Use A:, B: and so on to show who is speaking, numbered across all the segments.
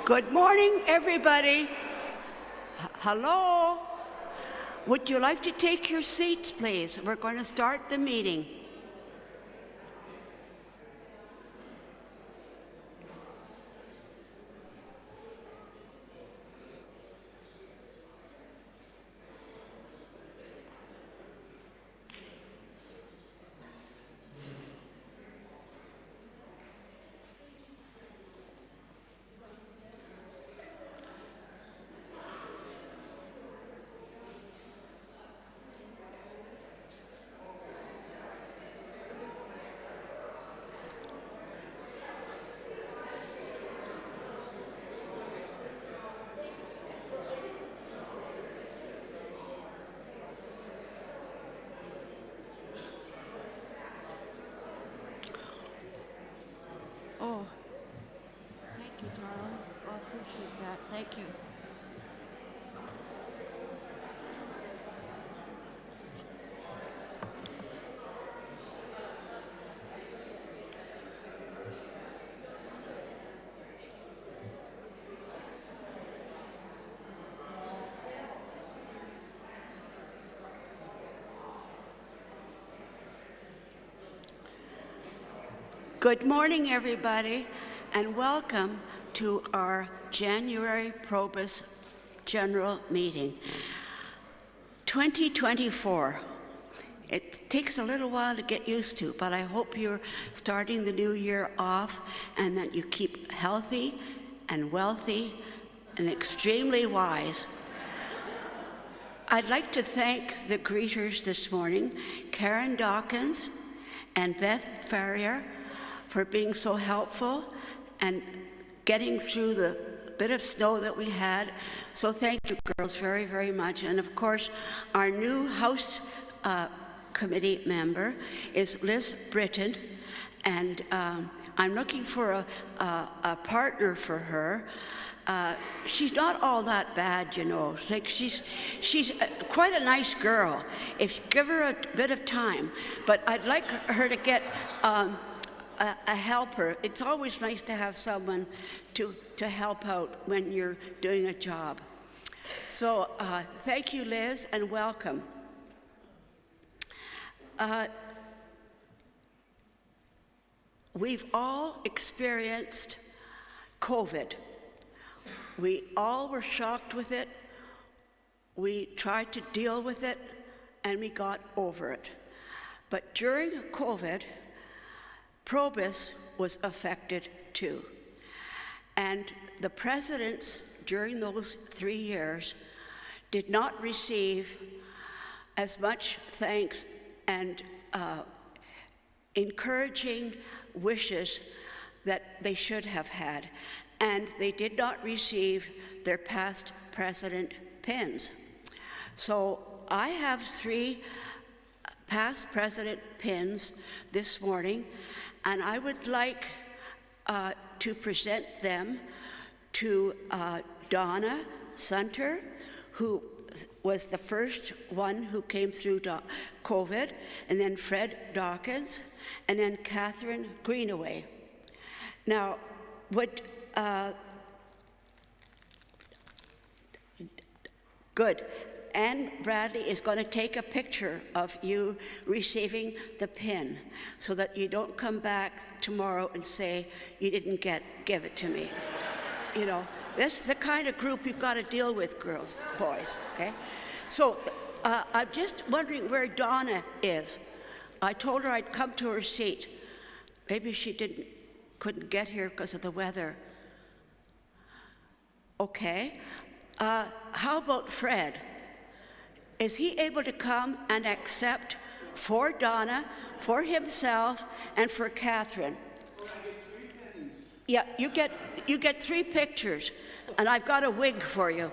A: Good morning, everybody. Hello. Would you like to take your seats, please? We're going to start the meeting. Oh, thank you, darling. I appreciate that. Thank you. Good morning, everybody, and welcome to our January PROBUS General Meeting. 2024. It takes a little while to get used to, but I hope you're starting the new year off and that you keep healthy and wealthy and extremely wise. I'd like to thank the greeters this morning, Karen Dawkins and Beth Farrier, for being so helpful and getting through the bit of snow that we had. So thank you, girls, very, very much. And of course, our new House Committee member is Liz Britton, and I'm looking for a partner for her. She's not all that bad, you know. Like she's quite a nice girl if you give her a bit of time. But I'd like her to get a helper. It's always nice to have someone to help out when you're doing a job. So thank you, Liz, and welcome. We've all experienced COVID. We all were shocked with it. We tried to deal with it, and we got over it. But during COVID, PROBUS was affected too. And the presidents during those 3 years did not receive as much thanks and encouraging wishes that they should have had. And they did not receive their past president pins. So I have 3 past president pins this morning, and I would like to present them to Donna Sunter, who was the first one who came through COVID, and then Fred Dawkins, and then Catherine Greenaway. Now, good. Anne Bradley is going to take a picture of you receiving the pin so that you don't come back tomorrow and say you didn't give it to me. You know, this is the kind of group you've got to deal with, girls, boys, okay? So I'm just wondering where Donna is. I told her I'd come to her seat. Maybe she couldn't get here because of the weather. Okay. How about Fred? Is he able to come and accept for Donna, for himself, and for Catherine? Yeah, you get 3 pictures, and I've got a wig for you.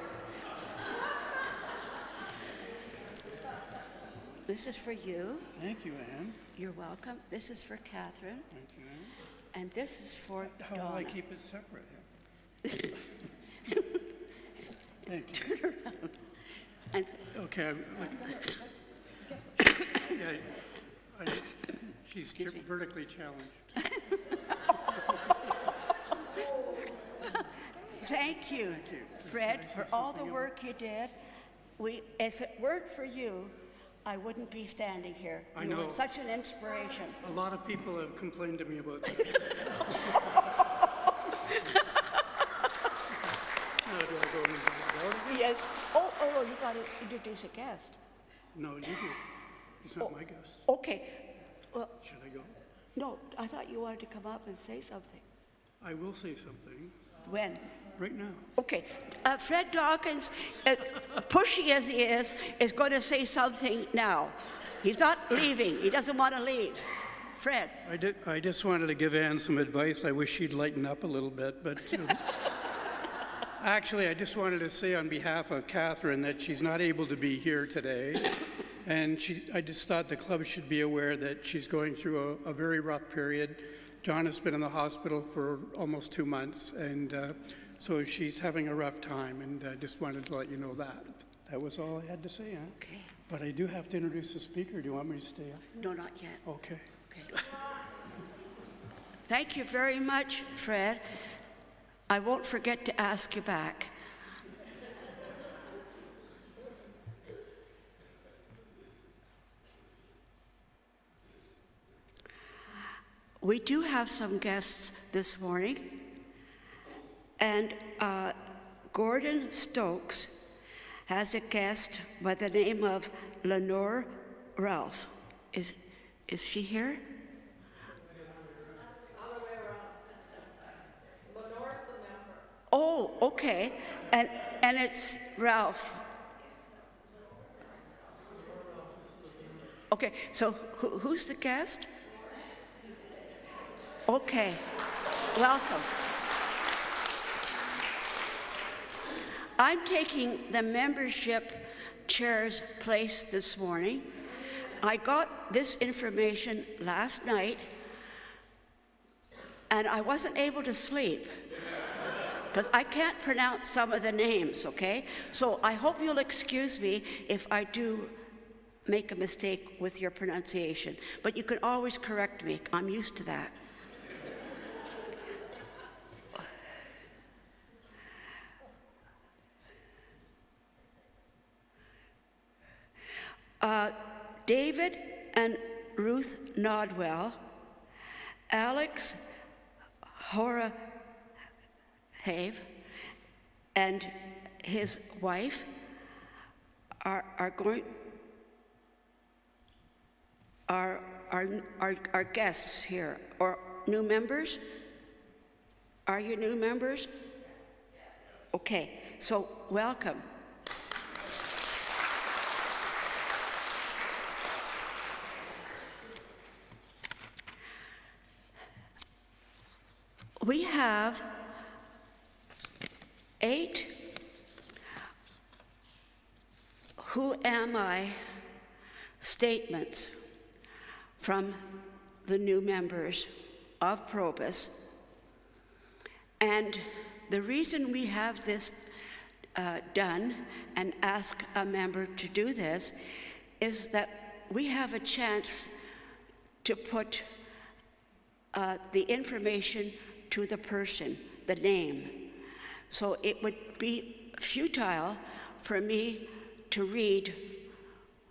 A: This is for you.
B: Thank you, Anne.
A: You're welcome. This is for Catherine.
B: Thank you, Anne.
A: And this is for Donna.
B: How will I keep it separate here? Thank you.
A: Turn around. And
B: Okay. She's vertically challenged.
A: Thank you, Fred, for all the work you did. If it weren't for you, I wouldn't be standing here.
B: I
A: You
B: know.
A: were such an inspiration.
B: A lot of people have complained to me about that. Now, do I go in about it?
A: Yes. Oh, you got to introduce a guest.
B: No, you do. He's not my guest.
A: Okay. Well,
B: Should I go?
A: no, I thought you wanted to come up and say something.
B: I will say something
A: When?
B: right now.
A: Okay. Fred Dawkins, pushy as he is going to say something now. He's not leaving. He doesn't want to leave. Fred.
B: I just wanted to give Anne some advice. I wish she'd lighten up a little bit, but actually, I just wanted to say on behalf of Catherine that she's not able to be here today. And I just thought the club should be aware that she's going through a very rough period. John has been in the hospital for almost 2 months, and so she's having a rough time, and I just wanted to let you know that. That was all I had to say, Anne.
A: Okay.
B: But I do have to introduce the speaker. Do you want me to stay up?
A: No, not yet.
B: Okay.
A: Okay. Thank you very much, Fred. I won't forget to ask you back. We do have some guests this morning, and Gordon Stokes has a guest by the name of Lenore Ralph. Is she here?
C: Lenore's the member.
A: Oh, okay. And it's Ralph. Okay, so who's the guest? Okay, welcome. I'm taking the membership chair's place this morning. I got this information last night, and I wasn't able to sleep because I can't pronounce some of the names, okay? So I hope you'll excuse me if I do make a mistake with your pronunciation, but you can always correct me. I'm used to that. David and Ruth Nodwell, Alex Horahave and his wife are guests here, or new members. Are you new members? Okay, so welcome. We have 8 "Who am I" statements from the new members of PROBUS. And the reason we have this done and ask a member to do this is that we have a chance to put the information to the person, the name. So it would be futile for me to read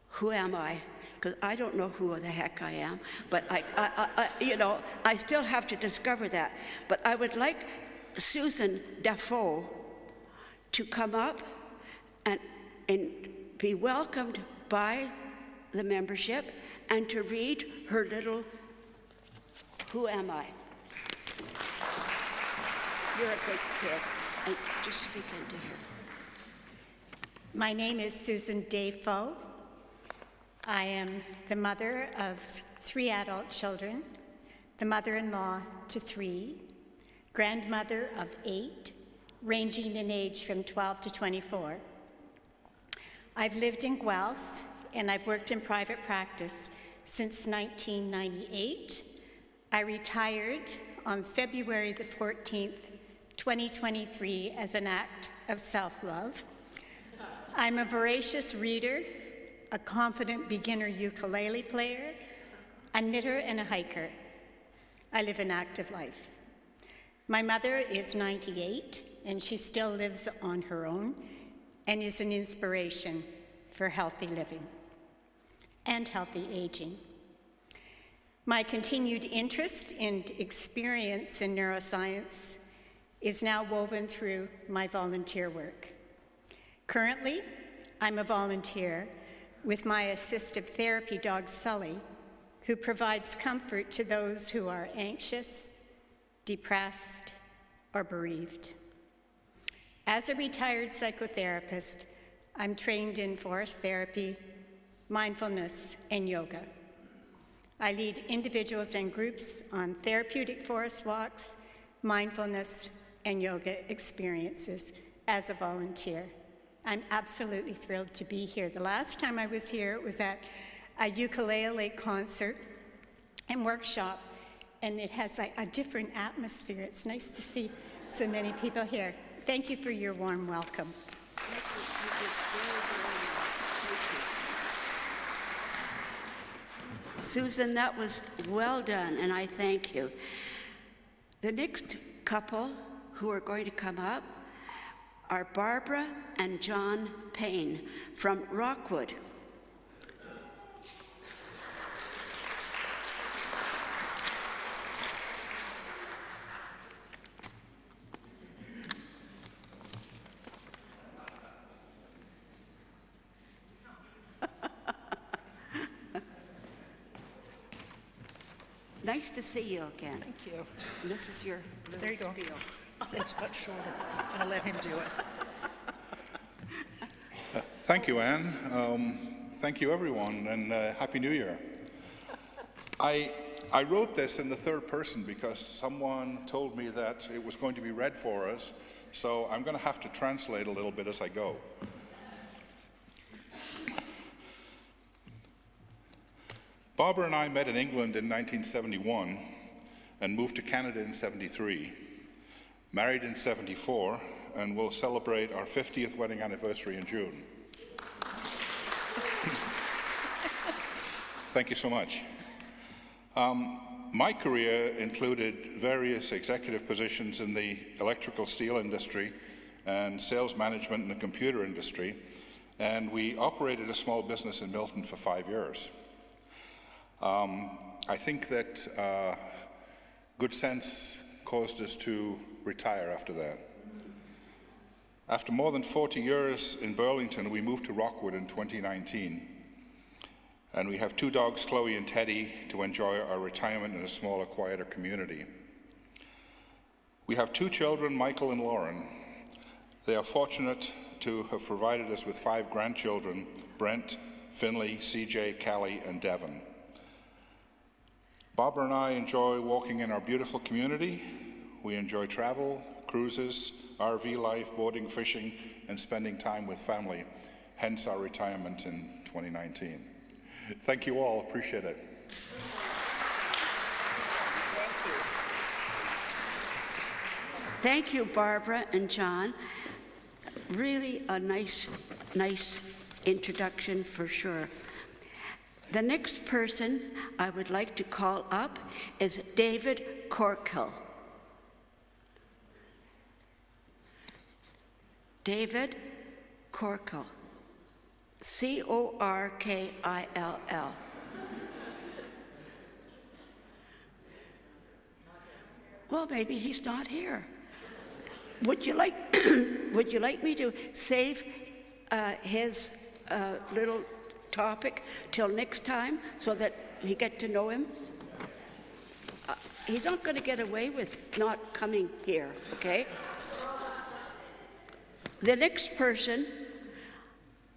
A: "Who am I?" because I don't know who the heck I am, but I still have to discover that. But I would like Susan Dafoe to come up and be welcomed by the membership and to read her little "Who am I?" You're a good kid. And just speak into her.
C: My name is Susan Dafoe. I am the mother of 3 adult children, the mother-in-law to 3, grandmother of 8, ranging in age from 12 to 24. I've lived in Guelph, and I've worked in private practice since 1998. I retired on February the 14th, 2023, as an act of self-love. I'm a voracious reader, a confident beginner ukulele player, a knitter, and a hiker. I live an active life. My mother is 98, and she still lives on her own and is an inspiration for healthy living and healthy aging. My continued interest and experience in neuroscience is now woven through my volunteer work. Currently, I'm a volunteer with my assistive therapy dog, Sully, who provides comfort to those who are anxious, depressed, or bereaved. As a retired psychotherapist, I'm trained in forest therapy, mindfulness, and yoga. I lead individuals and groups on therapeutic forest walks, mindfulness, and yoga experiences as a volunteer. I'm absolutely thrilled to be here. The last time I was here, it was at a ukulele concert and workshop, and it has a different atmosphere. It's nice to see so many people here. Thank you for your warm welcome.
A: Susan, that was well done, and I thank you. The next couple who are going to come up are Barbara and John Payne from Rockwood. Nice to see you again.
D: Thank you.
A: And this is your little
D: There you go.
A: spiel.
D: It's much shorter. I'm going to let him do it.
E: Thank you, Anne. Thank you, everyone, and Happy New Year. I wrote this in the third person because someone told me that it was going to be read for us, so I'm going to have to translate a little bit as I go. Barbara and I met in England in 1971 and moved to Canada in 73, married in 74, and will celebrate our 50th wedding anniversary in June. Thank you so much. My career included various executive positions in the electrical steel industry and sales management in the computer industry, and we operated a small business in Milton for 5 years. I think that good sense caused us to retire after that. After more than 40 years in Burlington, we moved to Rockwood in 2019. And we have 2 dogs, Chloe and Teddy, to enjoy our retirement in a smaller, quieter community. We have 2 children, Michael and Lauren. They are fortunate to have provided us with 5 grandchildren, Brent, Finley, CJ, Callie, and Devon. Barbara and I enjoy walking in our beautiful community. We enjoy travel, cruises, RV life, boating, fishing, and spending time with family, hence our retirement in 2019. Thank you all, appreciate it.
A: Thank you, Barbara and John. Really a nice introduction for sure. The next person I would like to call up is David Corkill. David Corkill. C-O-R-K-I-L-L. Well, maybe he's not here. Would you like me to save his little topic till next time so that you get to know him? He's not going to get away with not coming here, okay? The next person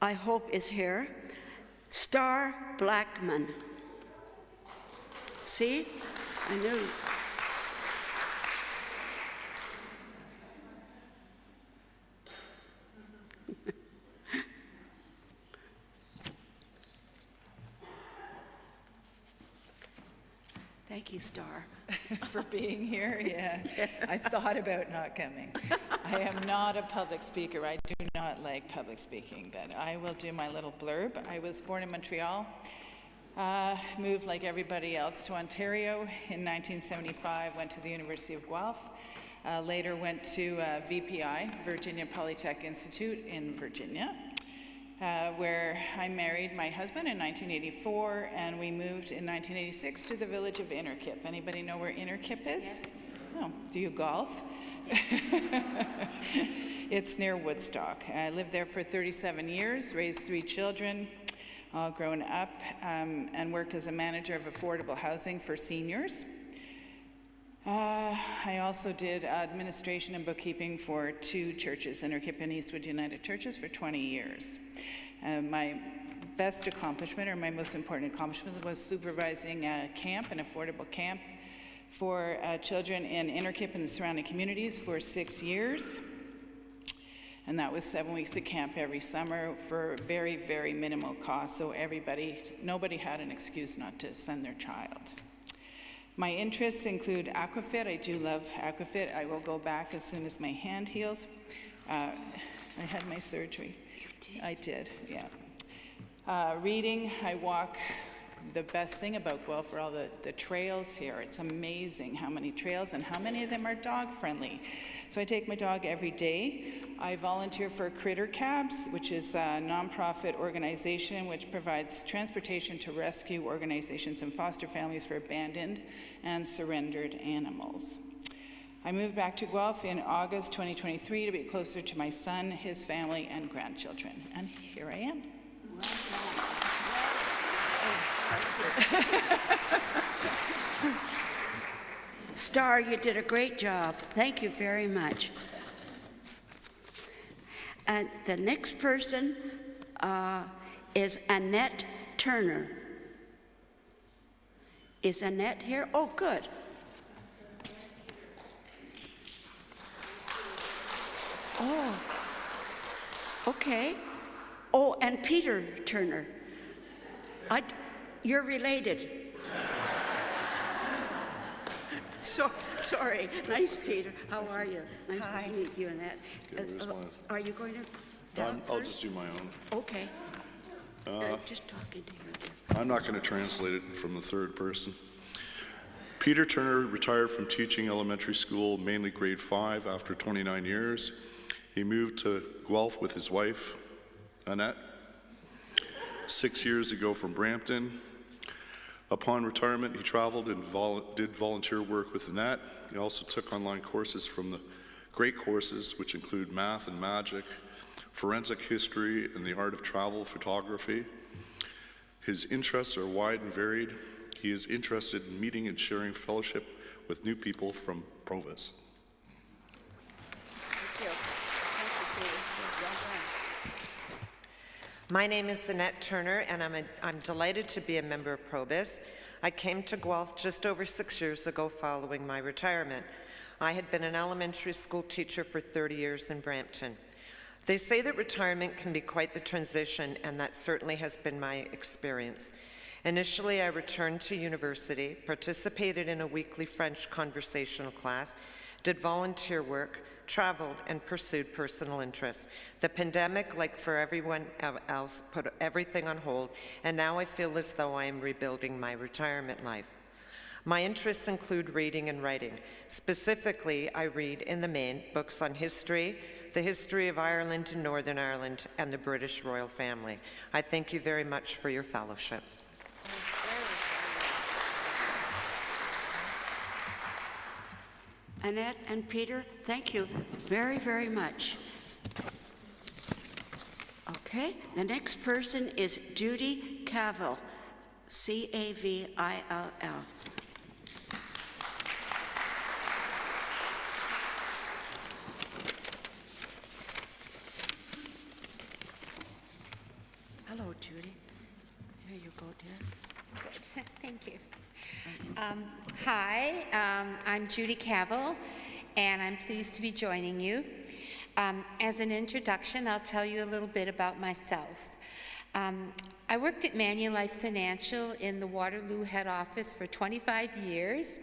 A: I hope is here, Star Blackman. See? I knew. Thank you, Star.
F: For being here, yeah. I thought about not coming. I am not a public speaker. I do not like public speaking, but I will do my little blurb. I was born in Montreal, moved like everybody else to Ontario in 1975, went to the University of Guelph, Later went to VPI, Virginia Polytech Institute in Virginia, where I married my husband in 1984, and we moved in 1986 to the village of Innerkip. Anybody know where Innerkip is? Yes. Oh, do you golf? It's near Woodstock. I lived there for 37 years, raised 3 children, all grown up, and worked as a manager of affordable housing for seniors. I also did administration and bookkeeping for 2 churches, Innerkip and Eastwood United Churches, for 20 years. My best accomplishment, or my most important accomplishment, was supervising a camp, an affordable camp for children in Innerkip and the surrounding communities for 6 years. And that was 7 weeks of camp every summer for very, very minimal cost, so nobody had an excuse not to send their child. My interests include aquafit. I do love aquafit. I will go back as soon as my hand heals. I had my surgery. You did? I did, yeah. Reading, I walk. The best thing about Guelph are all the trails here. It's amazing how many trails and how many of them are dog friendly. So I take my dog every day. I volunteer for Critter Cabs, which is a nonprofit organization which provides transportation to rescue organizations and foster families for abandoned and surrendered animals. I moved back to Guelph in August 2023 to be closer to my son, his family, and grandchildren. And here I am.
A: Star, you did a great job. Thank you very much. And the next person is Annette Turner. Is Annette here? Oh, good. Oh, okay. Oh, and Peter Turner. You're related. Sorry. Nice, Peter. How are you? Nice to meet you, Annette. Are you going to?
G: I'll just do my own.
A: Okay. Just talking to you.
G: I'm not going to translate it from the third person. Peter Turner retired from teaching elementary school, mainly grade 5, after 29 years. He moved to Guelph with his wife, Annette, 6 years ago from Brampton. Upon retirement, he traveled and did volunteer work with Annette. He also took online courses from the great courses, which include math and magic, forensic history, and the art of travel photography. His interests are wide and varied. He is interested in meeting and sharing fellowship with new people from PROBUS.
A: Thank you.
H: My name is Annette Turner, and I'm delighted to be a member of PROBUS. I came to Guelph just over 6 years ago following my retirement. I had been an elementary school teacher for 30 years in Brampton. They say that retirement can be quite the transition, and that certainly has been my experience. Initially, I returned to university, participated in a weekly French conversational class, did volunteer work, traveled, and pursued personal interests. The pandemic, like for everyone else, put everything on hold, and now I feel as though I am rebuilding my retirement life. My interests include reading and writing. Specifically, I read, in the main, books on history, the history of Ireland and Northern Ireland, and the British royal family. I thank you very much for your fellowship.
A: Annette and Peter, thank you very, very much. Okay, the next person is Judy Cavill, C-A-V-I-L-L. Hello, Judy. Here you go, dear.
C: Good, thank you. Hi, I'm Judy Cavill, and I'm pleased to be joining you. As an introduction, I'll tell you a little bit about myself. I worked at Manulife Financial in the Waterloo head office for 25 years,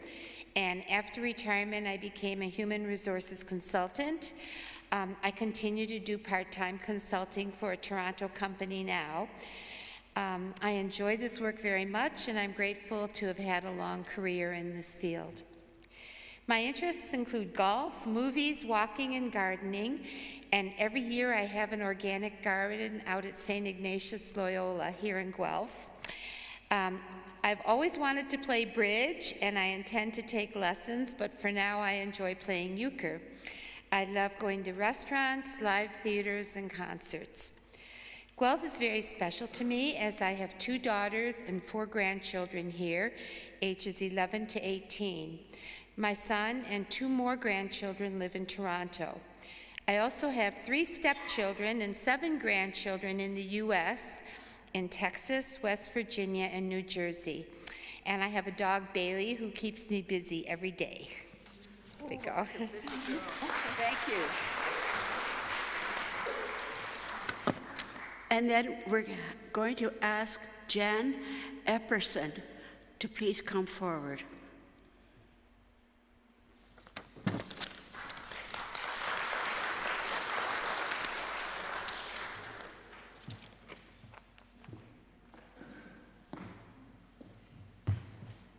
C: and after retirement, I became a human resources consultant. I continue to do part-time consulting for a Toronto company now. I enjoy this work very much, and I'm grateful to have had a long career in this field.
I: My interests include golf, movies, walking, and gardening, and every year I have an organic garden out at St. Ignatius Loyola here in Guelph. I've always wanted to play bridge, and I intend to take lessons, but for now I enjoy playing euchre. I love going to restaurants, live theaters, and concerts. Guelph is very special to me as I have 2 daughters and 4 grandchildren here, ages 11 to 18. My son and 2 more grandchildren live in Toronto. I also have 3 stepchildren and 7 grandchildren in the U.S., in Texas, West Virginia, and New Jersey. And I have a dog, Bailey, who keeps me busy every day. There we go.
A: Thank you. And then we're going to ask Jan Epperson to please come forward.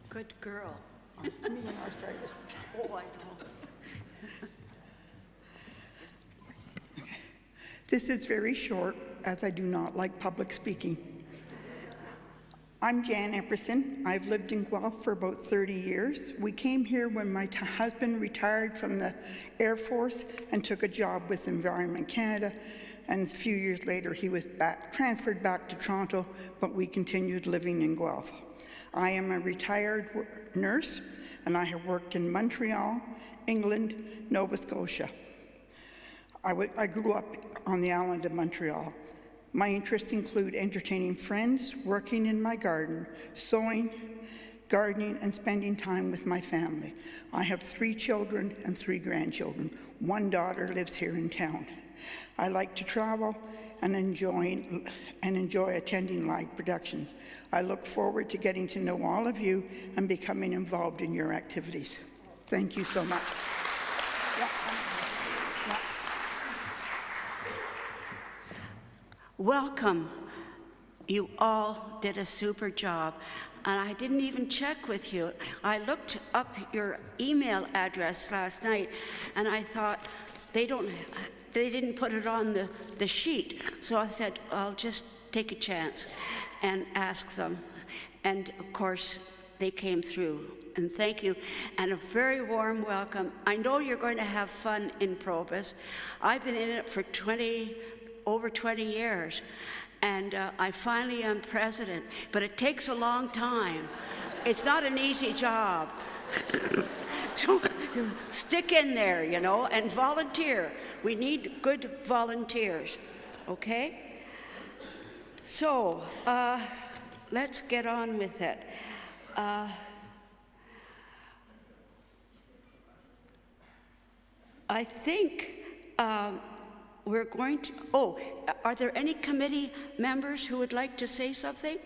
A: Good girl.
J: Me and arthritis.
A: Oh, I know.
J: This is very short, as I do not like public speaking. I'm Jan Epperson. I've lived in Guelph for about 30 years. We came here when my husband retired from the Air Force and took a job with Environment Canada, and a few years later he was transferred back to Toronto, but we continued living in Guelph. I am a retired nurse, and I have worked in Montreal, England, Nova Scotia. I grew up on the island of Montreal. My interests include entertaining friends, working in my garden, sewing, gardening, and spending time with my family. I have 3 children and 3 grandchildren. 1 daughter lives here in town. I like to travel and enjoy attending live productions. I look forward to getting to know all of you and becoming involved in your activities. Thank you so much.
A: Welcome. You all did a super job. And I didn't even check with you. I looked up your email address last night, and I thought they didn't put it on the sheet. So I said, I'll just take a chance and ask them. And of course, they came through. And thank you, and a very warm welcome. I know you're going to have fun in PROBUS. I've been in it for over 20 years, and I finally am president, but it takes a long time. It's not an easy job. So stick in there, you know, and volunteer. We need good volunteers, okay? So let's get on with it. I think we're going to, are there any committee members who would like to say something?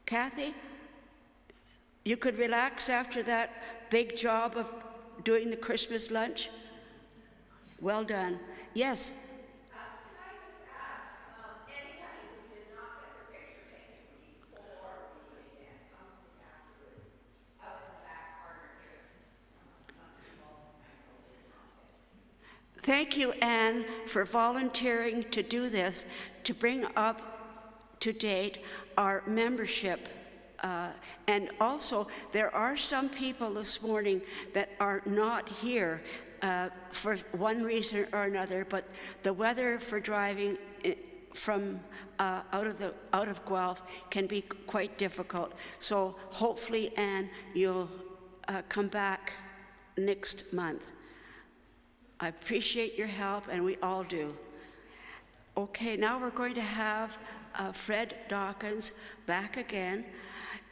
A: Kathy? You could relax after that big job of doing the Christmas lunch? Well done. Yes?
K: Can I just ask, anybody who did not get their picture taken before the event comes to afterwards, out in the back corner here.
A: Thank you, Anne, for volunteering to do this, to bring up to date our membership. And also, there are some people this morning that are not here for one reason or another, but the weather for driving from out of Guelph can be quite difficult. So hopefully, Anne, you'll come back next month. I appreciate your help, and we all do. Okay, now we're going to have Fred Dawkins back again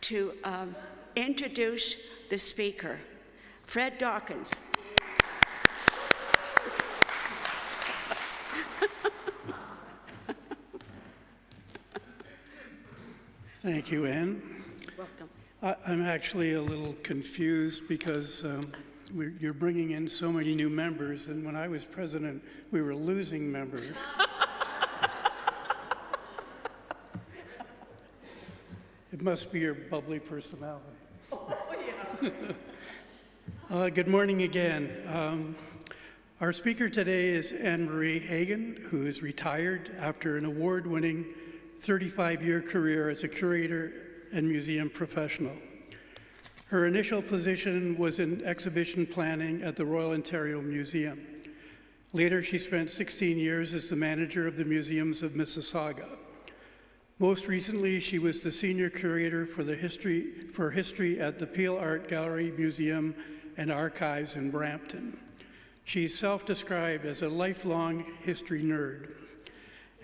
A: to introduce the speaker. Fred Dawkins.
B: Thank you, Anne.
A: Welcome.
B: I'm actually a little confused because you're bringing in so many new members, and when I was president, we were losing members. It must be your bubbly personality.
A: Oh, yeah.
B: Good morning again. Our speaker today is Anne-Marie Hagan, who is retired after an award-winning 35-year career as a curator and museum professional. Her initial position was in exhibition planning at the Royal Ontario Museum. Later, she spent 16 years as the manager of the Museums of Mississauga. Most recently, she was the senior curator for history at the Peel Art Gallery, Museum and Archives in Brampton. She's self-described as a lifelong history nerd.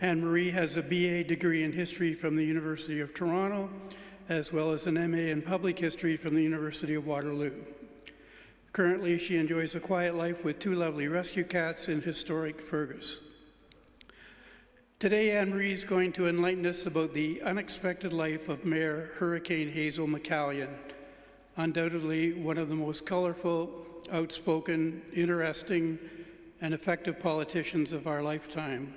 B: Anne-Marie has a BA degree in history from the University of Toronto, as well as an MA in public history from the University of Waterloo. Currently, she enjoys a quiet life with 2 lovely rescue cats in historic Fergus. Today, Anne-Marie is going to enlighten us about the unexpected life of Mayor Hurricane Hazel McCallion, undoubtedly one of the most colorful, outspoken, interesting, and effective politicians of our lifetime.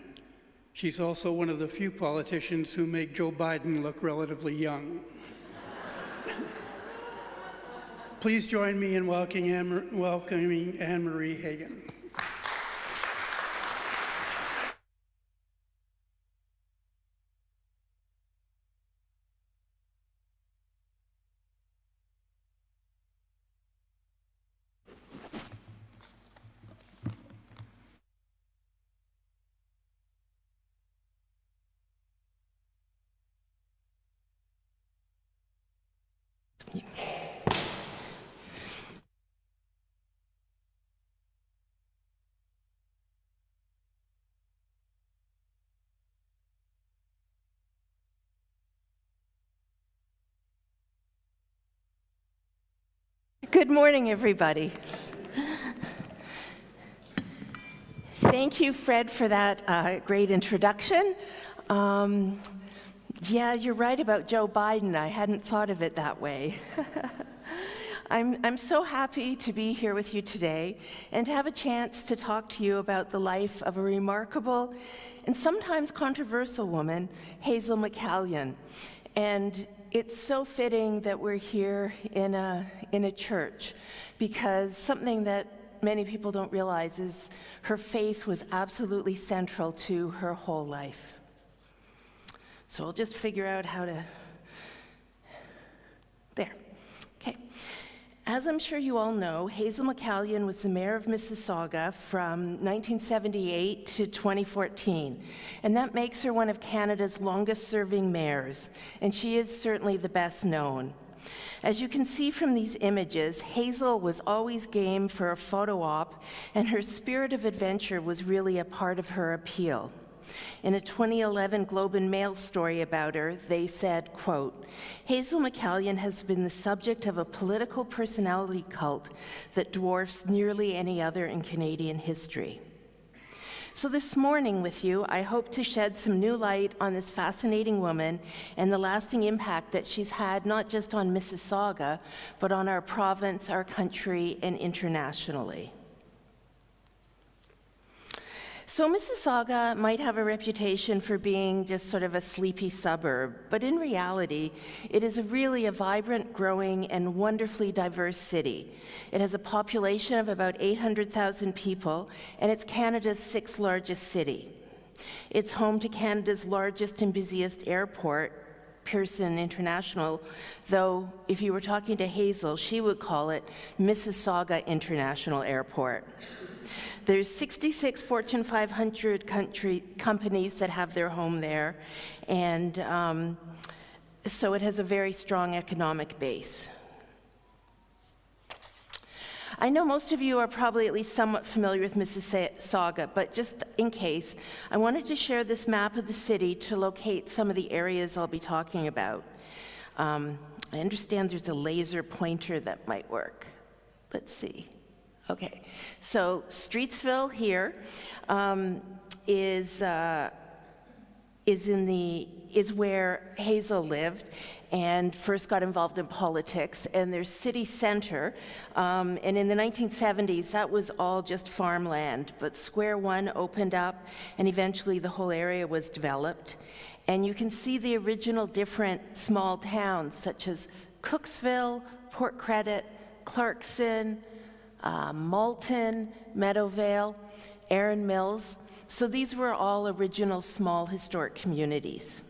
B: She's also one of the few politicians who make Joe Biden look relatively young. Please join me in welcoming Anne-Marie Hagan.
L: Good morning, everybody. Thank you, Fred, for that great introduction. Yeah, you're right about Joe Biden. I hadn't thought of it that way. I'm so happy to be here with you today and to have a chance to talk to you about the life of a remarkable and sometimes controversial woman, Hazel McCallion. And it's so fitting that we're here in a church, because something that many people don't realize is her faith was absolutely central to her whole life. So we'll just figure out how to... There. Okay. As I'm sure you all know, Hazel McCallion was the mayor of Mississauga from 1978 to 2014, and that makes her one of Canada's longest-serving mayors, and she is certainly the best known. As you can see from these images, Hazel was always game for a photo op, and her spirit of adventure was really a part of her appeal. In a 2011 Globe and Mail story about her, they said, quote, "Hazel McCallion has been the subject of a political personality cult that dwarfs nearly any other in Canadian history." So this morning with you, I hope to shed some new light on this fascinating woman and the lasting impact that she's had not just on Mississauga, but on our province, our country, and internationally. So Mississauga might have a reputation for being just sort of a sleepy suburb, but in reality, it is really a vibrant, growing, and wonderfully diverse city. It has a population of about 800,000 people, and it's Canada's 6th largest city. It's home to Canada's largest and busiest airport, Pearson International, though if you were talking to Hazel, she would call it Mississauga International Airport. There's 66 Fortune 500 companies that have their home there, and so it has a very strong economic base. I know most of you are probably at least somewhat familiar with Mississauga, but just in case, I wanted to share this map of the city to locate some of the areas I'll be talking about. I understand there's a laser pointer that might work. Let's see. Okay, so Streetsville here is where Hazel lived and first got involved in politics, and there's City Center, and in the 1970s that was all just farmland, but Square One opened up and eventually the whole area was developed, and you can see the original different small towns such as Cooksville, Port Credit, Clarkson, Malton, Meadowvale, Erin Mills. So these were all original small historic communities.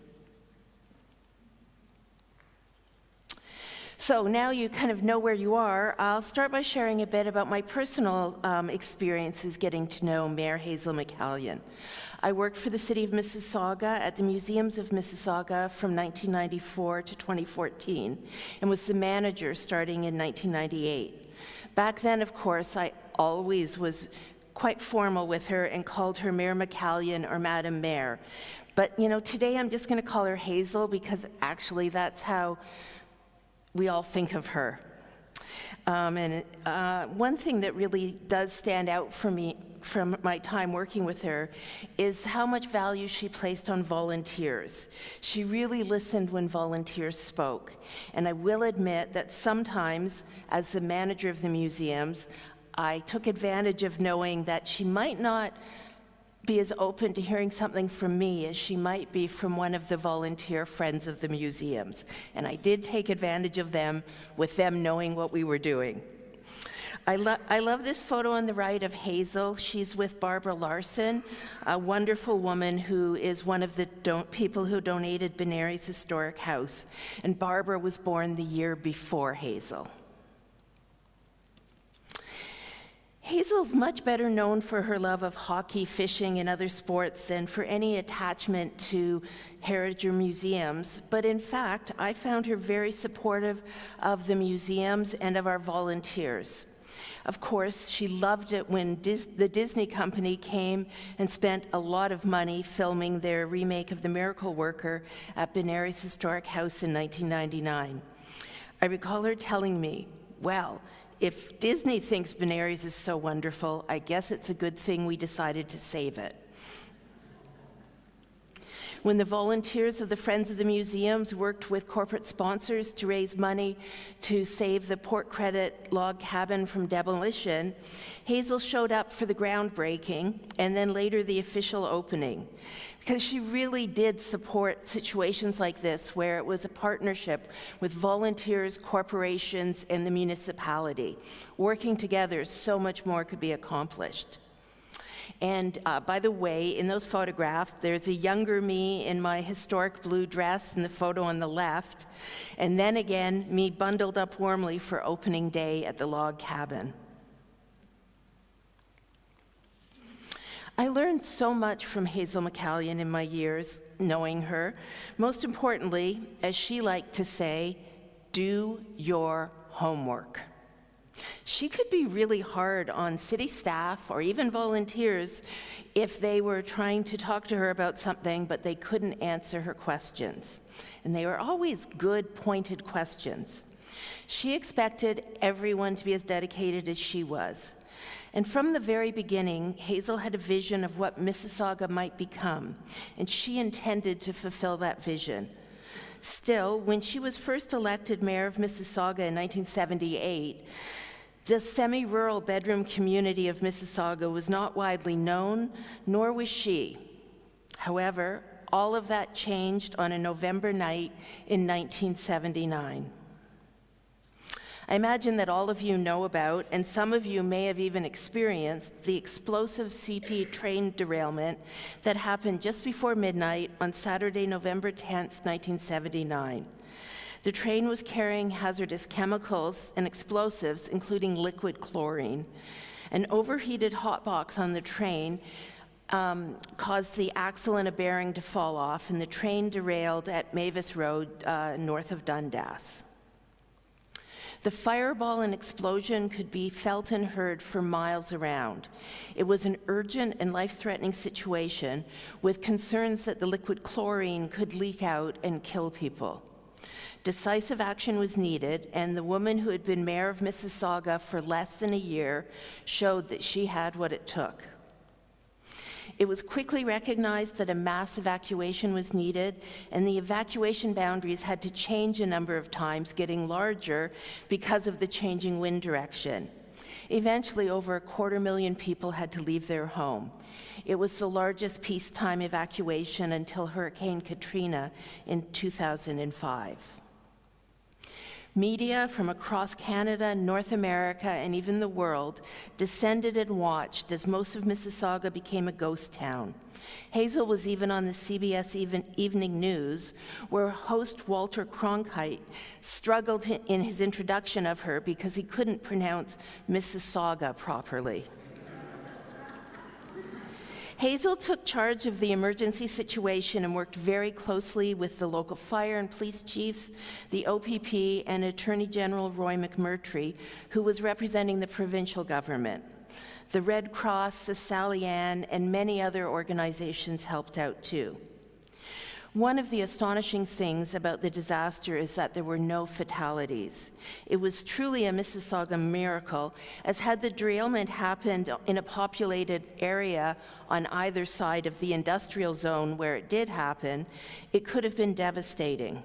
L: So now you kind of know where you are. I'll start by sharing a bit about my personal experiences getting to know Mayor Hazel McCallion. I worked for the City of Mississauga at the Museums of Mississauga from 1994 to 2014 and was the manager starting in 1998. Back then, of course, I always was quite formal with her and called her Mayor McCallion or Madam Mayor. But, you know, today I'm just going to call her Hazel because actually that's how we all think of her. One thing that really does stand out for me from my time working with her is how much value she placed on volunteers. She really listened when volunteers spoke. And I will admit that sometimes, as the manager of the museums, I took advantage of knowing that she might not be as open to hearing something from me as she might be from one of the volunteer friends of the museums. And I did take advantage of them with them knowing what we were doing. I love this photo on the right of Hazel. She's with Barbara Larson, a wonderful woman who is one of the people who donated Benary's historic house. And Barbara was born the year before Hazel. Hazel's much better known for her love of hockey, fishing, and other sports than for any attachment to heritage or museums. But in fact, I found her very supportive of the museums and of our volunteers. Of course, she loved it when the Disney company came and spent a lot of money filming their remake of The Miracle Worker at Benary's Historic House in 1999. I recall her telling me, well, if Disney thinks Benary's is so wonderful, I guess it's a good thing we decided to save it. When the volunteers of the Friends of the Museums worked with corporate sponsors to raise money to save the Port Credit log cabin from demolition, Hazel showed up for the groundbreaking and then later the official opening, because she really did support situations like this where it was a partnership with volunteers, corporations, and the municipality. Working together, so much more could be accomplished. And by the way, in those photographs, there's a younger me in my historic blue dress in the photo on the left, and then again, me bundled up warmly for opening day at the log cabin. I learned so much from Hazel McCallion in my years knowing her. Most importantly, as she liked to say, do your homework. She could be really hard on city staff or even volunteers if they were trying to talk to her about something, but they couldn't answer her questions. And they were always good, pointed questions. She expected everyone to be as dedicated as she was. And from the very beginning, Hazel had a vision of what Mississauga might become, and she intended to fulfill that vision. Still, when she was first elected mayor of Mississauga in 1978, the semi-rural bedroom community of Mississauga was not widely known, nor was she. However, all of that changed on a November night in 1979. I imagine that all of you know about, and some of you may have even experienced, the explosive CP train derailment that happened just before midnight on Saturday, November 10th, 1979. The train was carrying hazardous chemicals and explosives, including liquid chlorine. An overheated hot box on the train caused the axle and a bearing to fall off, and the train derailed at Mavis Road, north of Dundas. The fireball and explosion could be felt and heard for miles around. It was an urgent and life-threatening situation with concerns that the liquid chlorine could leak out and kill people. Decisive action was needed, and the woman who had been mayor of Mississauga for less than a year showed that she had what it took. It was quickly recognized that a mass evacuation was needed, and the evacuation boundaries had to change a number of times, getting larger because of the changing wind direction. Eventually, over 250,000 people had to leave their home. It was the largest peacetime evacuation until Hurricane Katrina in 2005. Media from across Canada, North America, and even the world descended and watched as most of Mississauga became a ghost town. Hazel was even on the CBS Evening News, where host Walter Cronkite struggled in his introduction of her because he couldn't pronounce Mississauga properly. Hazel took charge of the emergency situation and worked very closely with the local fire and police chiefs, the OPP, and Attorney General Roy McMurtry, who was representing the provincial government. The Red Cross, the Sally Ann, and many other organizations helped out too. One of the astonishing things about the disaster is that there were no fatalities. It was truly a Mississauga miracle, as had the derailment happened in a populated area on either side of the industrial zone where it did happen, it could have been devastating.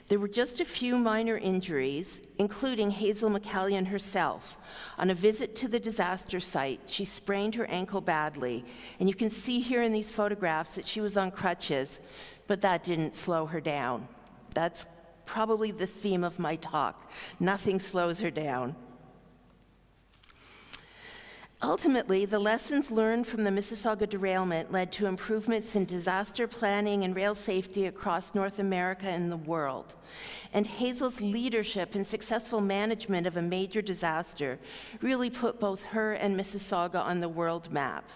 L: There were just a few minor injuries, including Hazel McCallion herself. On a visit to the disaster site, she sprained her ankle badly, and you can see here in these photographs that she was on crutches, but that didn't slow her down. That's probably the theme of my talk. Nothing slows her down. Ultimately, the lessons learned from the Mississauga derailment led to improvements in disaster planning and rail safety across North America and the world. And Hazel's leadership and successful management of a major disaster really put both her and Mississauga on the world map.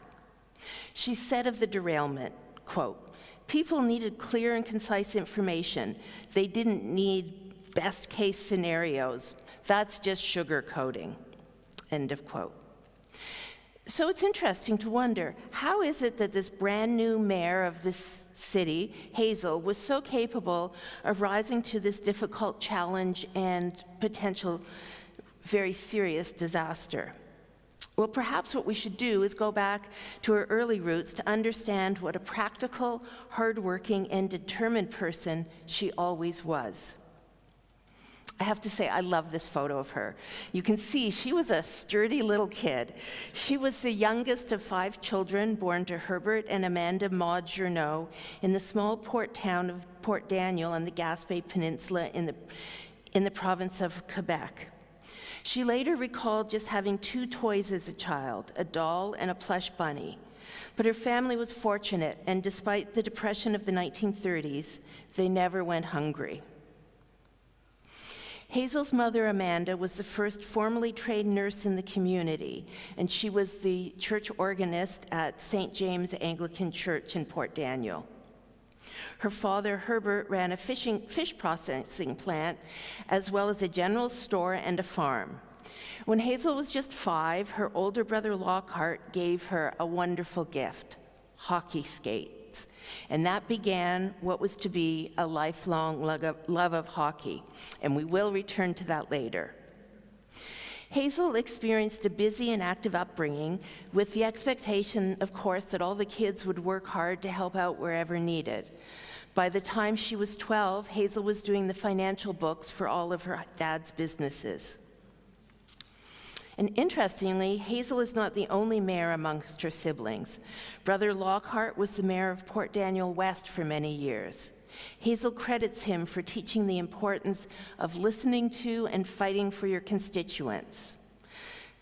L: She said of the derailment, quote, "People needed clear and concise information. They didn't need best-case scenarios. That's just sugarcoating." End of quote. So it's interesting to wonder, how is it that this brand new mayor of this city, Hazel, was so capable of rising to this difficult challenge and potential very serious disaster? Well, perhaps what we should do is go back to her early roots to understand what a practical, hardworking, and determined person she always was. I have to say, I love this photo of her. You can see she was a sturdy little kid. She was the youngest of 5 children born to Herbert and Amanda Maud Journeau in the small port town of Port Daniel on the Gaspé Peninsula in the province of Quebec. She later recalled just having 2 toys as a child, a doll and a plush bunny. But her family was fortunate, and despite the depression of the 1930s, they never went hungry. Hazel's mother, Amanda, was the first formally trained nurse in the community, and she was the church organist at St. James Anglican Church in Port Daniel. Her father, Herbert, ran a fish processing plant, as well as a general store and a farm. When Hazel was just 5, her older brother Lockhart gave her a wonderful gift, hockey skates. And that began what was to be a lifelong love of hockey, and we will return to that later. Hazel experienced a busy and active upbringing with the expectation, of course, that all the kids would work hard to help out wherever needed. By the time she was 12, Hazel was doing the financial books for all of her dad's businesses. And interestingly, Hazel is not the only mayor amongst her siblings. Brother Lockhart was the mayor of Port Daniel West for many years. Hazel credits him for teaching the importance of listening to and fighting for your constituents.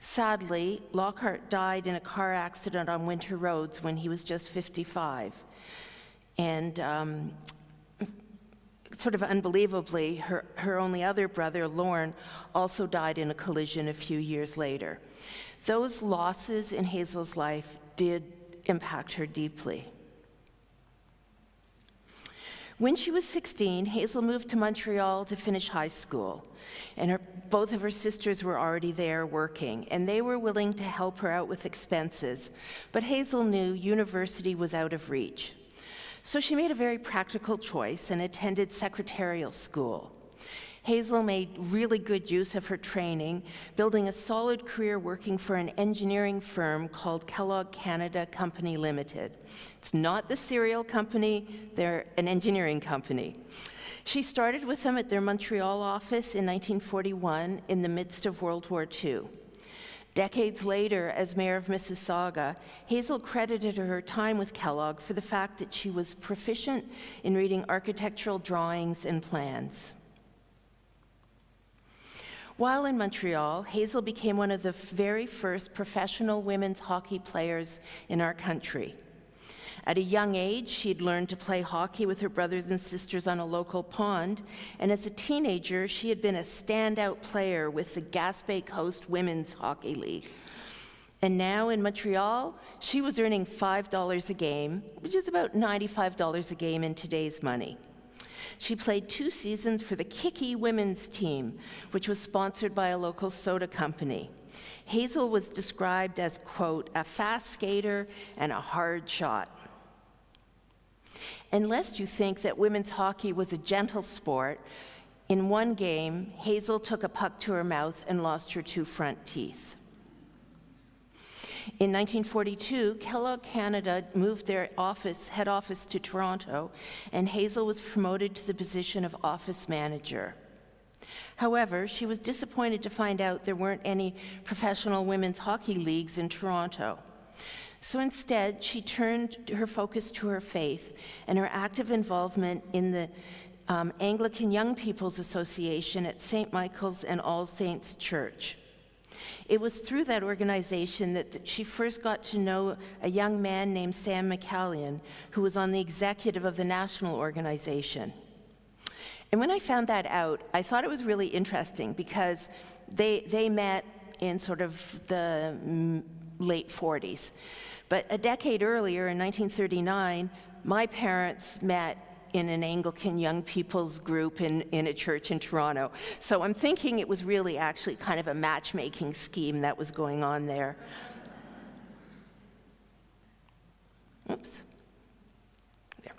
L: Sadly, Lockhart died in a car accident on winter roads when he was just 55. And sort of unbelievably, her only other brother, Lorne, also died in a collision a few years later. Those losses in Hazel's life did impact her deeply. When she was 16, Hazel moved to Montreal to finish high school, and both of her sisters were already there working, and they were willing to help her out with expenses, but Hazel knew university was out of reach. So she made a very practical choice and attended secretarial school. Hazel made really good use of her training, building a solid career working for an engineering firm called Kellogg Canada Company Limited. It's not the cereal company, they're an engineering company. She started with them at their Montreal office in 1941 in the midst of World War II. Decades later, as mayor of Mississauga, Hazel credited her time with Kellogg for the fact that she was proficient in reading architectural drawings and plans. While in Montreal, Hazel became one of the very first professional women's hockey players in our country. At a young age, she'd learned to play hockey with her brothers and sisters on a local pond, and as a teenager, she had been a standout player with the Gaspé Coast Women's Hockey League. And now in Montreal, she was earning $5 a game, which is about $95 a game in today's money. She played 2 seasons for the Kiki women's team, which was sponsored by a local soda company. Hazel was described as, quote, a fast skater and a hard shot. And lest you think that women's hockey was a gentle sport, in one game, Hazel took a puck to her mouth and lost her 2 front teeth. In 1942, Kellogg Canada moved their head office to Toronto, and Hazel was promoted to the position of office manager. However, she was disappointed to find out there weren't any professional women's hockey leagues in Toronto. So instead, she turned her focus to her faith and her active involvement in the Anglican Young People's Association at St. Michael's and All Saints Church. It was through that organization that she first got to know a young man named Sam McCallion, who was on the executive of the national organization. And when I found that out, I thought it was really interesting because they met in sort of the late 40s. But a decade earlier, in 1939, my parents met in an Anglican young people's group in a church in Toronto. So I'm thinking it was really actually kind of a matchmaking scheme that was going on there. Oops. There.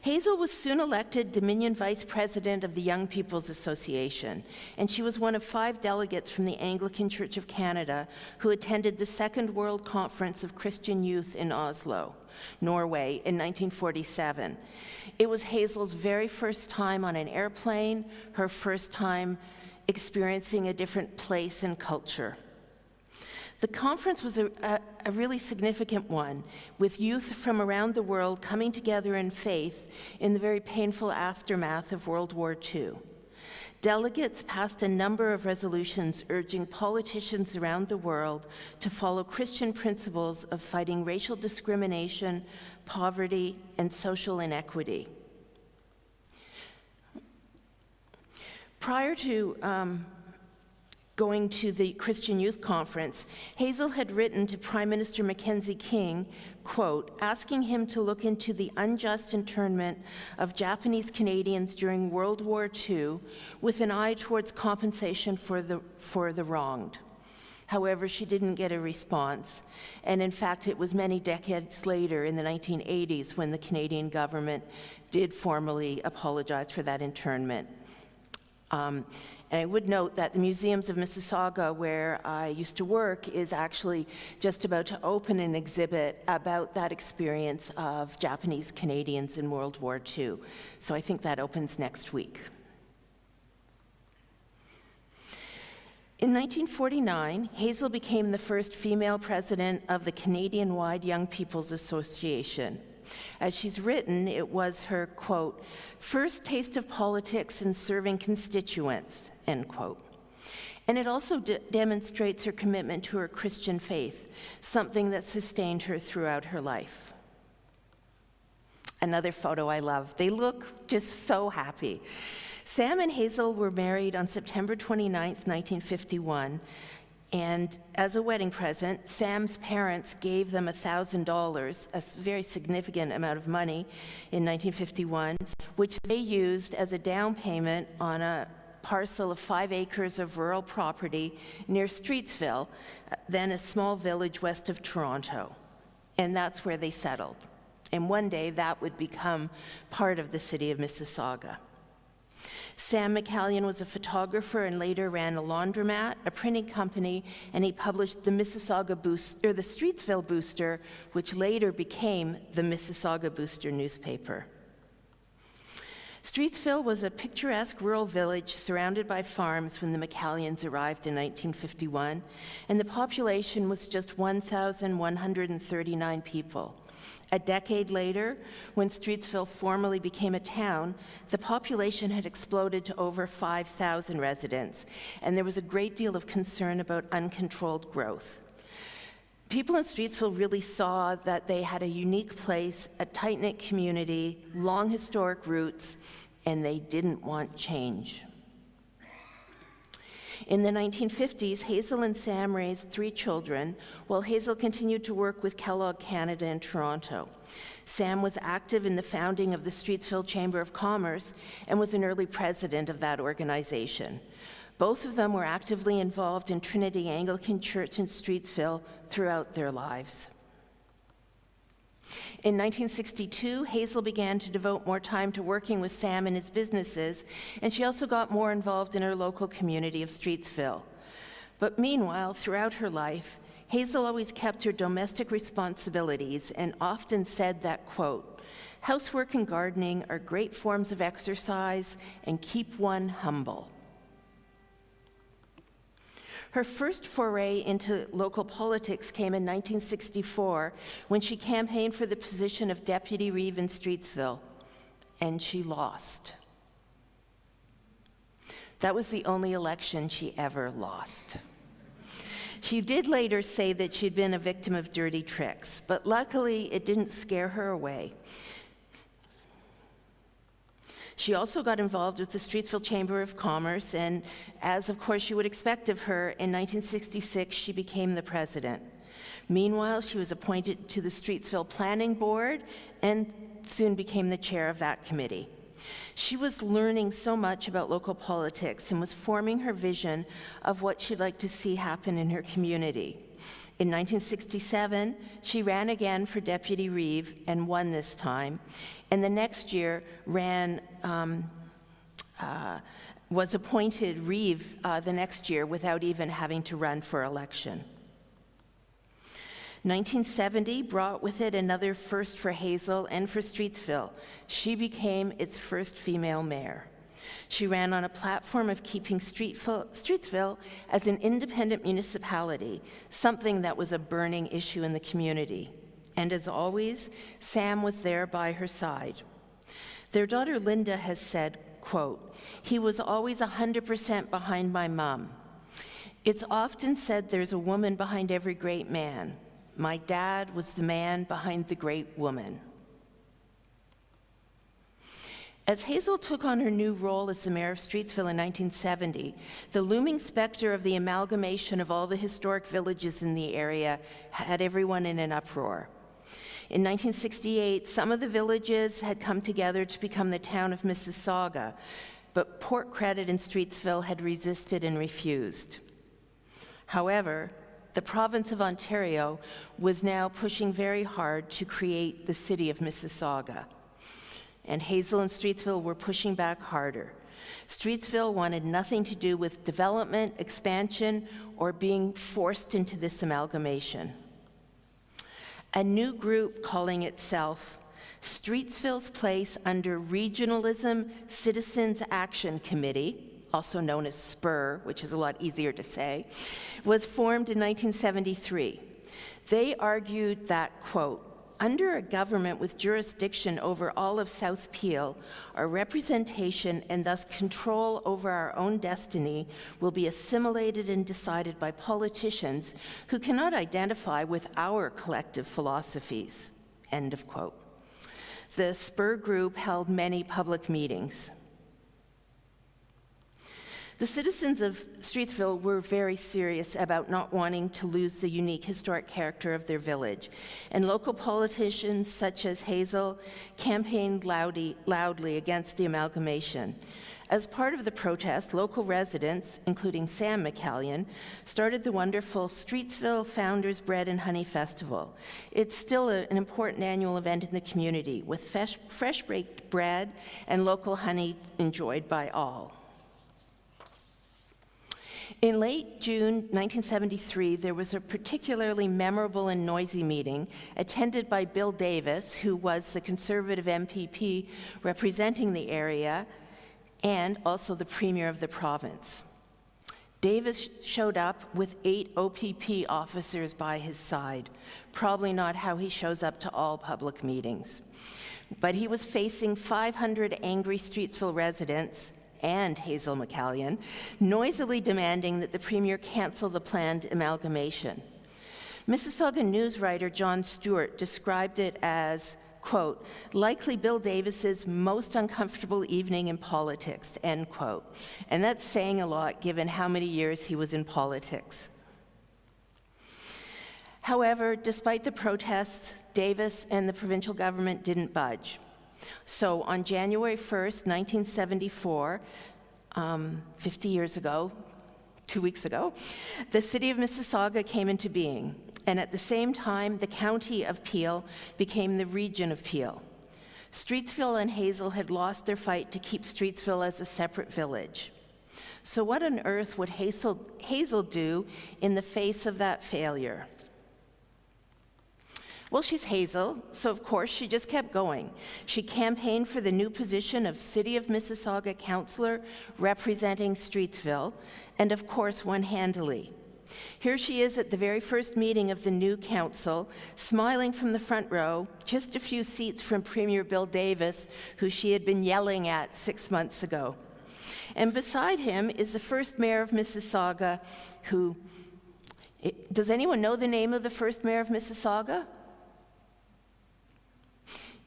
L: Hazel was soon elected Dominion Vice President of the Young People's Association, and she was one of 5 delegates from the Anglican Church of Canada who attended the Second World Conference of Christian Youth in Oslo, Norway, in 1947. It was Hazel's very first time on an airplane, her first time experiencing a different place and culture. The conference was a really significant one, with youth from around the world coming together in faith in the very painful aftermath of World War II. Delegates passed a number of resolutions urging politicians around the world to follow Christian principles of fighting racial discrimination, poverty, and social inequity. Prior to going to the Christian Youth Conference, Hazel had written to Prime Minister Mackenzie King, quote, asking him to look into the unjust internment of Japanese Canadians during World War II with an eye towards compensation for the wronged. However, she didn't get a response, and in fact, it was many decades later, in the 1980s, when the Canadian government did formally apologize for that internment. And I would note that the Museums of Mississauga, where I used to work, is actually just about to open an exhibit about that experience of Japanese Canadians in World War II. So I think that opens next week. In 1949, Hazel became the first female president of the Canadian-wide Young People's Association. As she's written, it was her, quote, first taste of politics and serving constituents, end quote. And it also demonstrates her commitment to her Christian faith, something that sustained her throughout her life. Another photo I love. They look just so happy. Sam and Hazel were married on September 29th, 1951. And as a wedding present, Sam's parents gave them $1,000, a very significant amount of money, in 1951, which they used as a down payment on a parcel of 5 acres of rural property near Streetsville, then a small village west of Toronto. And that's where they settled. And one day that would become part of the city of Mississauga. Sam McCallion was a photographer and later ran a laundromat, a printing company, and he published the the Streetsville Booster, which later became the Mississauga Booster newspaper. Streetsville was a picturesque rural village surrounded by farms when the McCallions arrived in 1951, and the population was just 1,139 people. A decade later, when Streetsville formally became a town, the population had exploded to over 5,000 residents, and there was a great deal of concern about uncontrolled growth. People in Streetsville really saw that they had a unique place, a tight-knit community, long historic roots, and they didn't want change. In the 1950s, Hazel and Sam raised 3 children, while Hazel continued to work with Kellogg Canada in Toronto. Sam was active in the founding of the Streetsville Chamber of Commerce and was an early president of that organization. Both of them were actively involved in Trinity Anglican Church in Streetsville throughout their lives. In 1962, Hazel began to devote more time to working with Sam and his businesses, and she also got more involved in her local community of Streetsville. But meanwhile, throughout her life, Hazel always kept her domestic responsibilities and often said that, quote, "Housework and gardening are great forms of exercise and keep one humble." Her first foray into local politics came in 1964 when she campaigned for the position of Deputy Reeve in Streetsville, and she lost. That was the only election she ever lost. She did later say that she'd been a victim of dirty tricks, but luckily it didn't scare her away. She also got involved with the Streetsville Chamber of Commerce, and as of course you would expect of her, in 1966 she became the president. Meanwhile, she was appointed to the Streetsville Planning Board and soon became the chair of that committee. She was learning so much about local politics and was forming her vision of what she'd like to see happen in her community. In 1967, she ran again for Deputy Reeve and won this time, and the next year was appointed Reeve the next year without even having to run for election. 1970 brought with it another first for Hazel and for Streetsville. She became its first female mayor. She ran on a platform of keeping Streetsville as an independent municipality, something that was a burning issue in the community. And as always, Sam was there by her side. Their daughter Linda has said, quote, "He was always 100% behind my mom. It's often said there's a woman behind every great man. My dad was the man behind the great woman." As Hazel took on her new role as the mayor of Streetsville in 1970, the looming specter of the amalgamation of all the historic villages in the area had everyone in an uproar. In 1968, some of the villages had come together to become the town of Mississauga, but Port Credit and Streetsville had resisted and refused. However, the province of Ontario was now pushing very hard to create the city of Mississauga. And Hazel and Streetsville were pushing back harder. Streetsville wanted nothing to do with development, expansion, or being forced into this amalgamation. A new group calling itself Streetsville's Place under Regionalism Citizens Action Committee, also known as SPUR, which is a lot easier to say, was formed in 1973. They argued that, quote, "Under a government with jurisdiction over all of South Peel, our representation and thus control over our own destiny will be assimilated and decided by politicians who cannot identify with our collective philosophies." End of quote. The SPUR group held many public meetings. The citizens of Streetsville were very serious about not wanting to lose the unique historic character of their village, and local politicians such as Hazel campaigned loudly against the amalgamation. As part of the protest, local residents, including Sam McCallion, started the wonderful Streetsville Founders Bread and Honey Festival. It's still an important annual event in the community, with fresh baked bread and local honey enjoyed by all. In late June 1973, there was a particularly memorable and noisy meeting attended by Bill Davis, who was the Conservative MPP representing the area, and also the Premier of the province. Davis showed up with 8 OPP officers by his side. Probably not how he shows up to all public meetings. But he was facing 500 angry Streetsville residents and Hazel McCallion, noisily demanding that the Premier cancel the planned amalgamation. Mississauga news writer John Stewart described it as, quote, likely Bill Davis's most uncomfortable evening in politics, end quote. And that's saying a lot given how many years he was in politics. However, despite the protests, Davis and the provincial government didn't budge. So on January 1st, 1974, 50 years ago, 2 weeks ago, the city of Mississauga came into being. And at the same time, the county of Peel became the region of Peel. Streetsville and Hazel had lost their fight to keep Streetsville as a separate village. So what on earth would Hazel do in the face of that failure? Well, she's Hazel, so of course she just kept going. She campaigned for the new position of City of Mississauga Councillor representing Streetsville, and of course won handily. Here she is at the very first meeting of the new council, smiling from the front row, just a few seats from Premier Bill Davis, who she had been yelling at 6 months ago. And beside him is the first mayor of Mississauga, who, does anyone know the name of the first mayor of Mississauga?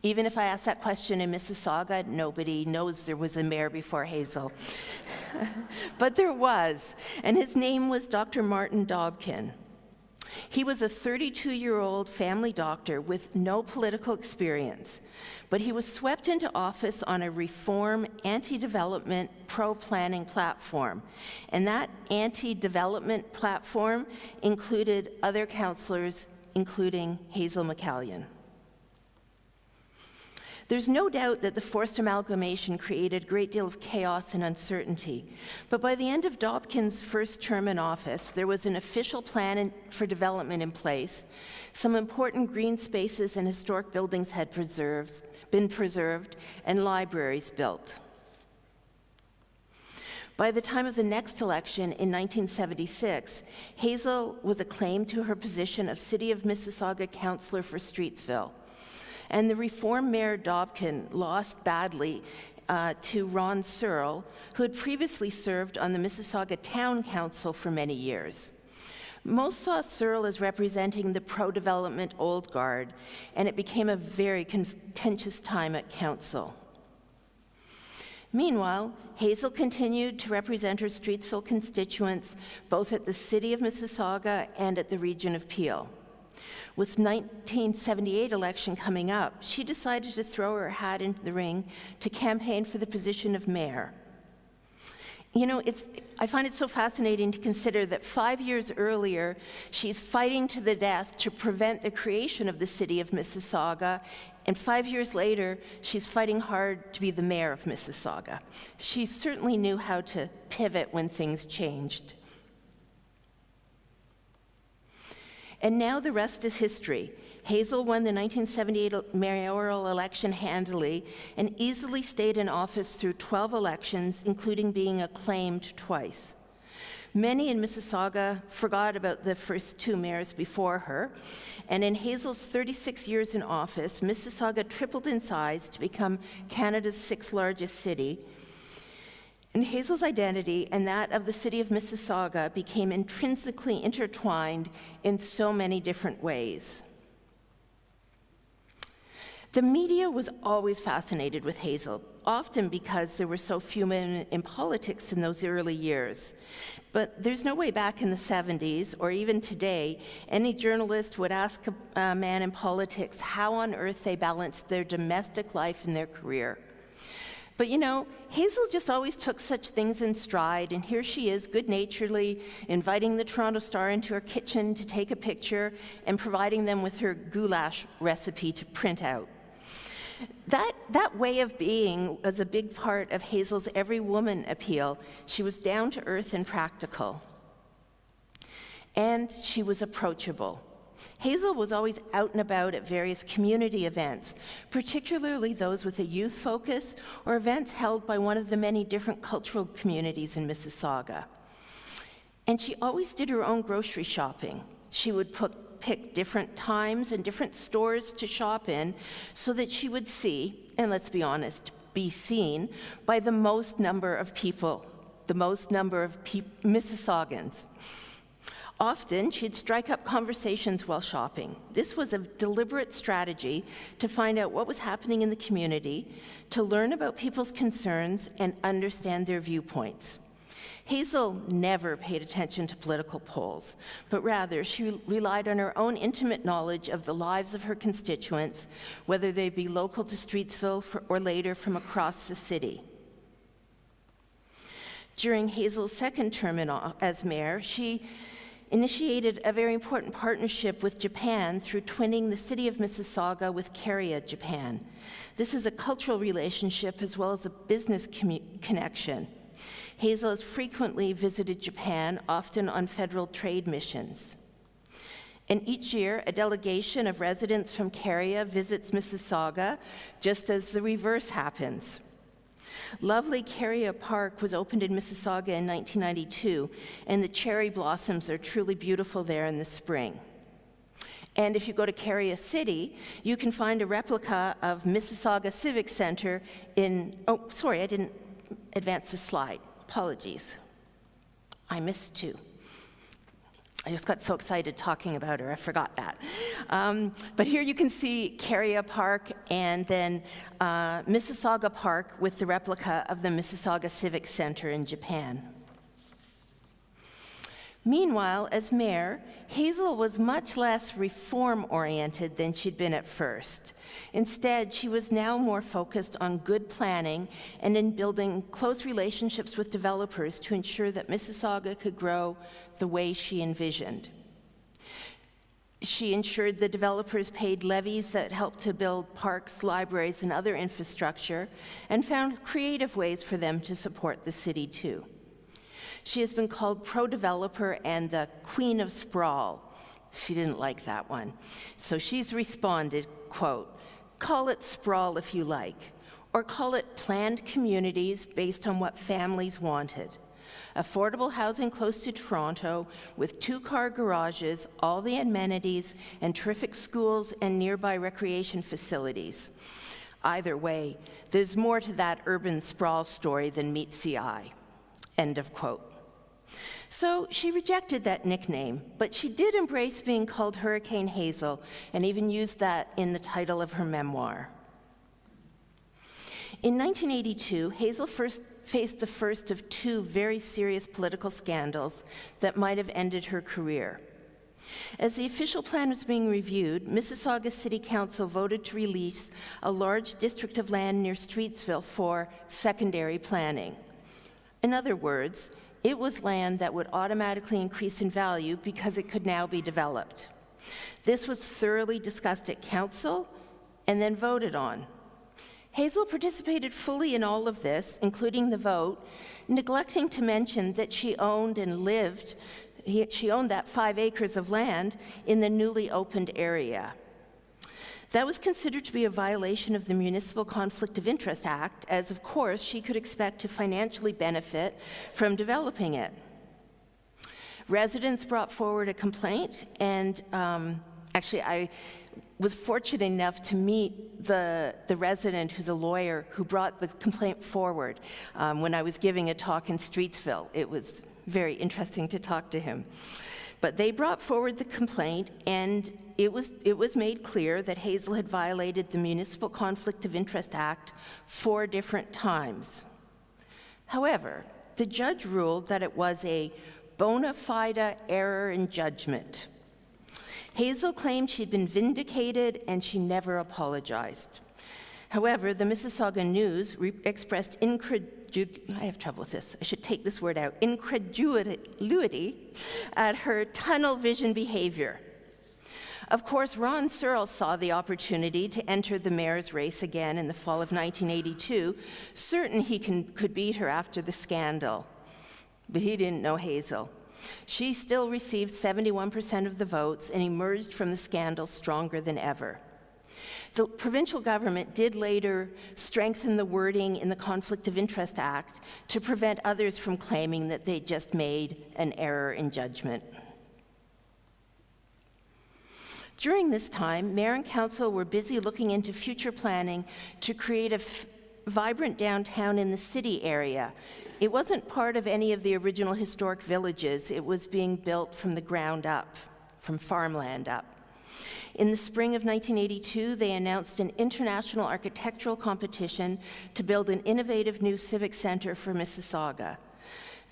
L: Even if I ask that question in Mississauga, nobody knows there was a mayor before Hazel. But there was, and his name was Dr. Martin Dobkin. He was a 32-year-old family doctor with no political experience, but he was swept into office on a reform, anti-development, pro-planning platform. And that anti-development platform included other councillors, including Hazel McCallion. There's no doubt that the forced amalgamation created a great deal of chaos and uncertainty. But by the end of Dobkin's first term in office, there was an official plan for development in place. Some important green spaces and historic buildings had been preserved, and libraries built. By the time of the next election in 1976, Hazel was acclaimed to her position of City of Mississauga Councillor for Streetsville. And the reform mayor Dobkin lost badly to Ron Searle, who had previously served on the Mississauga Town Council for many years. Most saw Searle as representing the pro-development old guard, and it became a very contentious time at council. Meanwhile, Hazel continued to represent her Streetsville constituents both at the City of Mississauga and at the region of Peel. With 1978 election coming up, she decided to throw her hat into the ring to campaign for the position of mayor. You know, I find it so fascinating to consider that 5 years earlier, she's fighting to the death to prevent the creation of the City of Mississauga, and 5 years later, she's fighting hard to be the mayor of Mississauga. She certainly knew how to pivot when things changed. And now the rest is history. Hazel won the 1978 mayoral election handily and easily stayed in office through 12 elections, including being acclaimed twice. Many in Mississauga forgot about the first 2 mayors before her, and in Hazel's 36 years in office, Mississauga tripled in size to become Canada's 6th largest city. And Hazel's identity and that of the City of Mississauga became intrinsically intertwined in so many different ways. The media was always fascinated with Hazel, often because there were so few men in politics in those early years. But there's no way back in the 70s, or even today, any journalist would ask a man in politics how on earth they balanced their domestic life and their career. But you know, Hazel just always took such things in stride, and here she is good-naturedly inviting the Toronto Star into her kitchen to take a picture and providing them with her goulash recipe to print out. That way of being was a big part of Hazel's every woman appeal. She was down to earth and practical. And she was approachable. Hazel was always out and about at various community events, particularly those with a youth focus or events held by one of the many different cultural communities in Mississauga. And she always did her own grocery shopping. She would pick different times and different stores to shop in so that she would see, and let's be honest, be seen by the most number of people, the most number of Mississauгans. Often, she'd strike up conversations while shopping. This was a deliberate strategy to find out what was happening in the community, to learn about people's concerns, and understand their viewpoints. Hazel never paid attention to political polls, but rather she relied on her own intimate knowledge of the lives of her constituents, whether they be local to Streetsville or later from across the city. During Hazel's second term as mayor, she initiated a very important partnership with Japan through twinning the city of Mississauga with Caria, Japan. This is a cultural relationship as well as a business connection. Hazel has frequently visited Japan, often on federal trade missions. And each year, a delegation of residents from Caria visits Mississauga, just as the reverse happens. Lovely Caria Park was opened in Mississauga in 1992, and the cherry blossoms are truly beautiful there in the spring. And if you go to Caria City, you can find a replica of Mississauga Civic Center in, oh, sorry, I didn't advance the slide. Apologies. I missed two. I just got so excited talking about her, I forgot that. But here you can see Caria Park and then Mississauga Park with the replica of the Mississauga Civic Center in Japan. Meanwhile, as mayor, Hazel was much less reform-oriented than she'd been at first. Instead, she was now more focused on good planning and in building close relationships with developers to ensure that Mississauga could grow the way she envisioned. She ensured the developers paid levies that helped to build parks, libraries, and other infrastructure, and found creative ways for them to support the city too. She has been called pro-developer and the queen of sprawl. She didn't like that one. So she's responded, quote, "Call it sprawl if you like, or call it planned communities based on what families wanted. Affordable housing close to Toronto with 2-car garages, all the amenities, and terrific schools and nearby recreation facilities. Either way, there's more to that urban sprawl story than meets the eye." End of quote. So she rejected that nickname, but she did embrace being called Hurricane Hazel and even used that in the title of her memoir. In 1982, Hazel faced the first of 2 very serious political scandals that might have ended her career. As the official plan was being reviewed, Mississauga City Council voted to release a large district of land near Streetsville for secondary planning. In other words, it was land that would automatically increase in value because it could now be developed. This was thoroughly discussed at council and then voted on. Hazel participated fully in all of this, including the vote, neglecting to mention that she owned that 5 acres of land in the newly opened area. That was considered to be a violation of the Municipal Conflict of Interest Act, as of course she could expect to financially benefit from developing it. Residents brought forward a complaint, and actually I was fortunate enough to meet the resident who's a lawyer who brought the complaint forward when I was giving a talk in Streetsville. It was very interesting to talk to him. But they brought forward the complaint, and it was made clear that Hazel had violated the Municipal Conflict of Interest Act 4 different times. However, the judge ruled that it was a bona fide error in judgment. Hazel claimed she'd been vindicated and she never apologized. However, the Mississauga News expressed incredulity at her tunnel vision behavior. Of course, Ron Searle saw the opportunity to enter the mayor's race again in the fall of 1982, certain he could beat her after the scandal. But he didn't know Hazel. She still received 71% of the votes and emerged from the scandal stronger than ever. The provincial government did later strengthen the wording in the Conflict of Interest Act to prevent others from claiming that they just made an error in judgment. During this time, Mayor and Council were busy looking into future planning to create a vibrant downtown in the city area. It wasn't part of any of the original historic villages. It was being built from the ground up, from farmland up. In the spring of 1982, they announced an international architectural competition to build an innovative new civic center for Mississauga.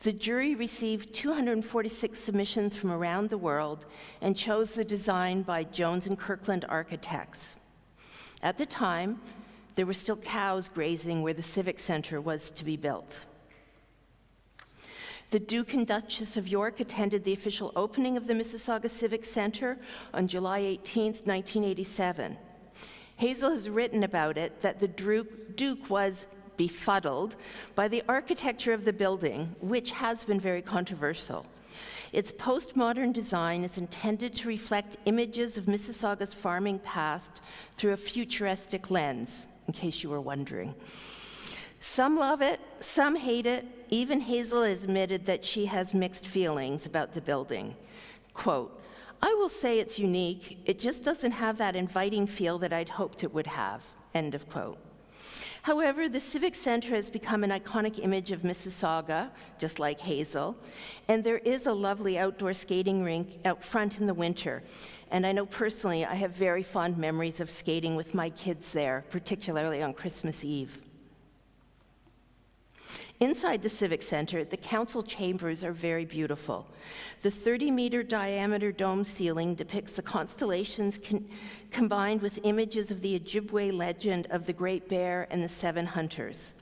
L: The jury received 246 submissions from around the world and chose the design by Jones and Kirkland Architects. At the time, there were still cows grazing where the civic center was to be built. The Duke and Duchess of York attended the official opening of the Mississauga Civic Center on July 18, 1987. Hazel has written about it that the Duke was befuddled by the architecture of the building, which has been very controversial. Its postmodern design is intended to reflect images of Mississauga's farming past through a futuristic lens, in case you were wondering. Some love it, some hate it. Even Hazel has admitted that she has mixed feelings about the building. Quote, "I will say it's unique. It just doesn't have that inviting feel that I'd hoped it would have," end of quote. However, the Civic Center has become an iconic image of Mississauga, just like Hazel, and there is a lovely outdoor skating rink out front in the winter. And I know personally I have very fond memories of skating with my kids there, particularly on Christmas Eve. Inside the Civic Center, the council chambers are very beautiful. The 30-meter diameter dome ceiling depicts the constellations combined with images of the Ojibwe legend of the Great Bear and the Seven Hunters.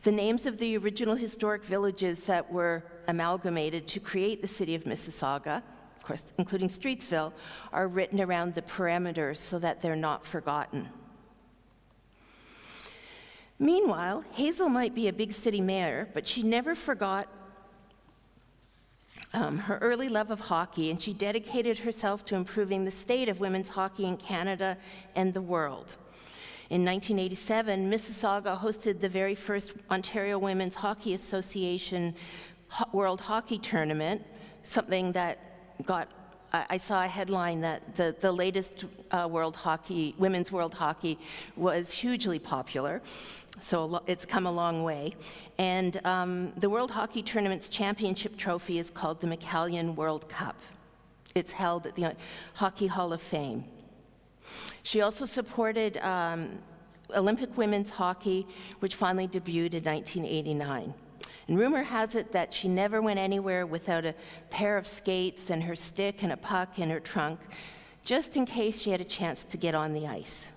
L: The names of the original historic villages that were amalgamated to create the city of Mississauga, of course, including Streetsville, are written around the perimeters so that they're not forgotten. Meanwhile, Hazel might be a big city mayor, but she never forgot her early love of hockey, and she dedicated herself to improving the state of women's hockey in Canada and the world. In 1987, Mississauga hosted the very first Ontario Women's Hockey Association World Hockey Tournament, something that I saw a headline that the latest women's world hockey was hugely popular, so it's come a long way. And the World Hockey Tournament's championship trophy is called the McCallion World Cup. It's held at the Hockey Hall of Fame. She also supported Olympic women's hockey, which finally debuted in 1989. And rumor has it that she never went anywhere without a pair of skates and her stick and a puck in her trunk, just in case she had a chance to get on the ice.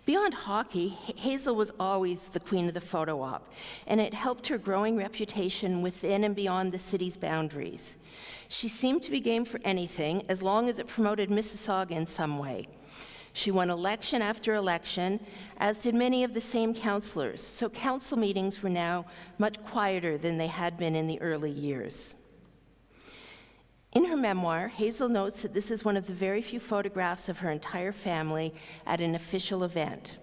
L: Beyond hockey, Hazel was always the queen of the photo op, and it helped her growing reputation within and beyond the city's boundaries. She seemed to be game for anything, as long as it promoted Mississauga in some way. She won election after election, as did many of the same councillors, so council meetings were now much quieter than they had been in the early years. In her memoir, Hazel notes that this is one of the very few photographs of her entire family at an official event.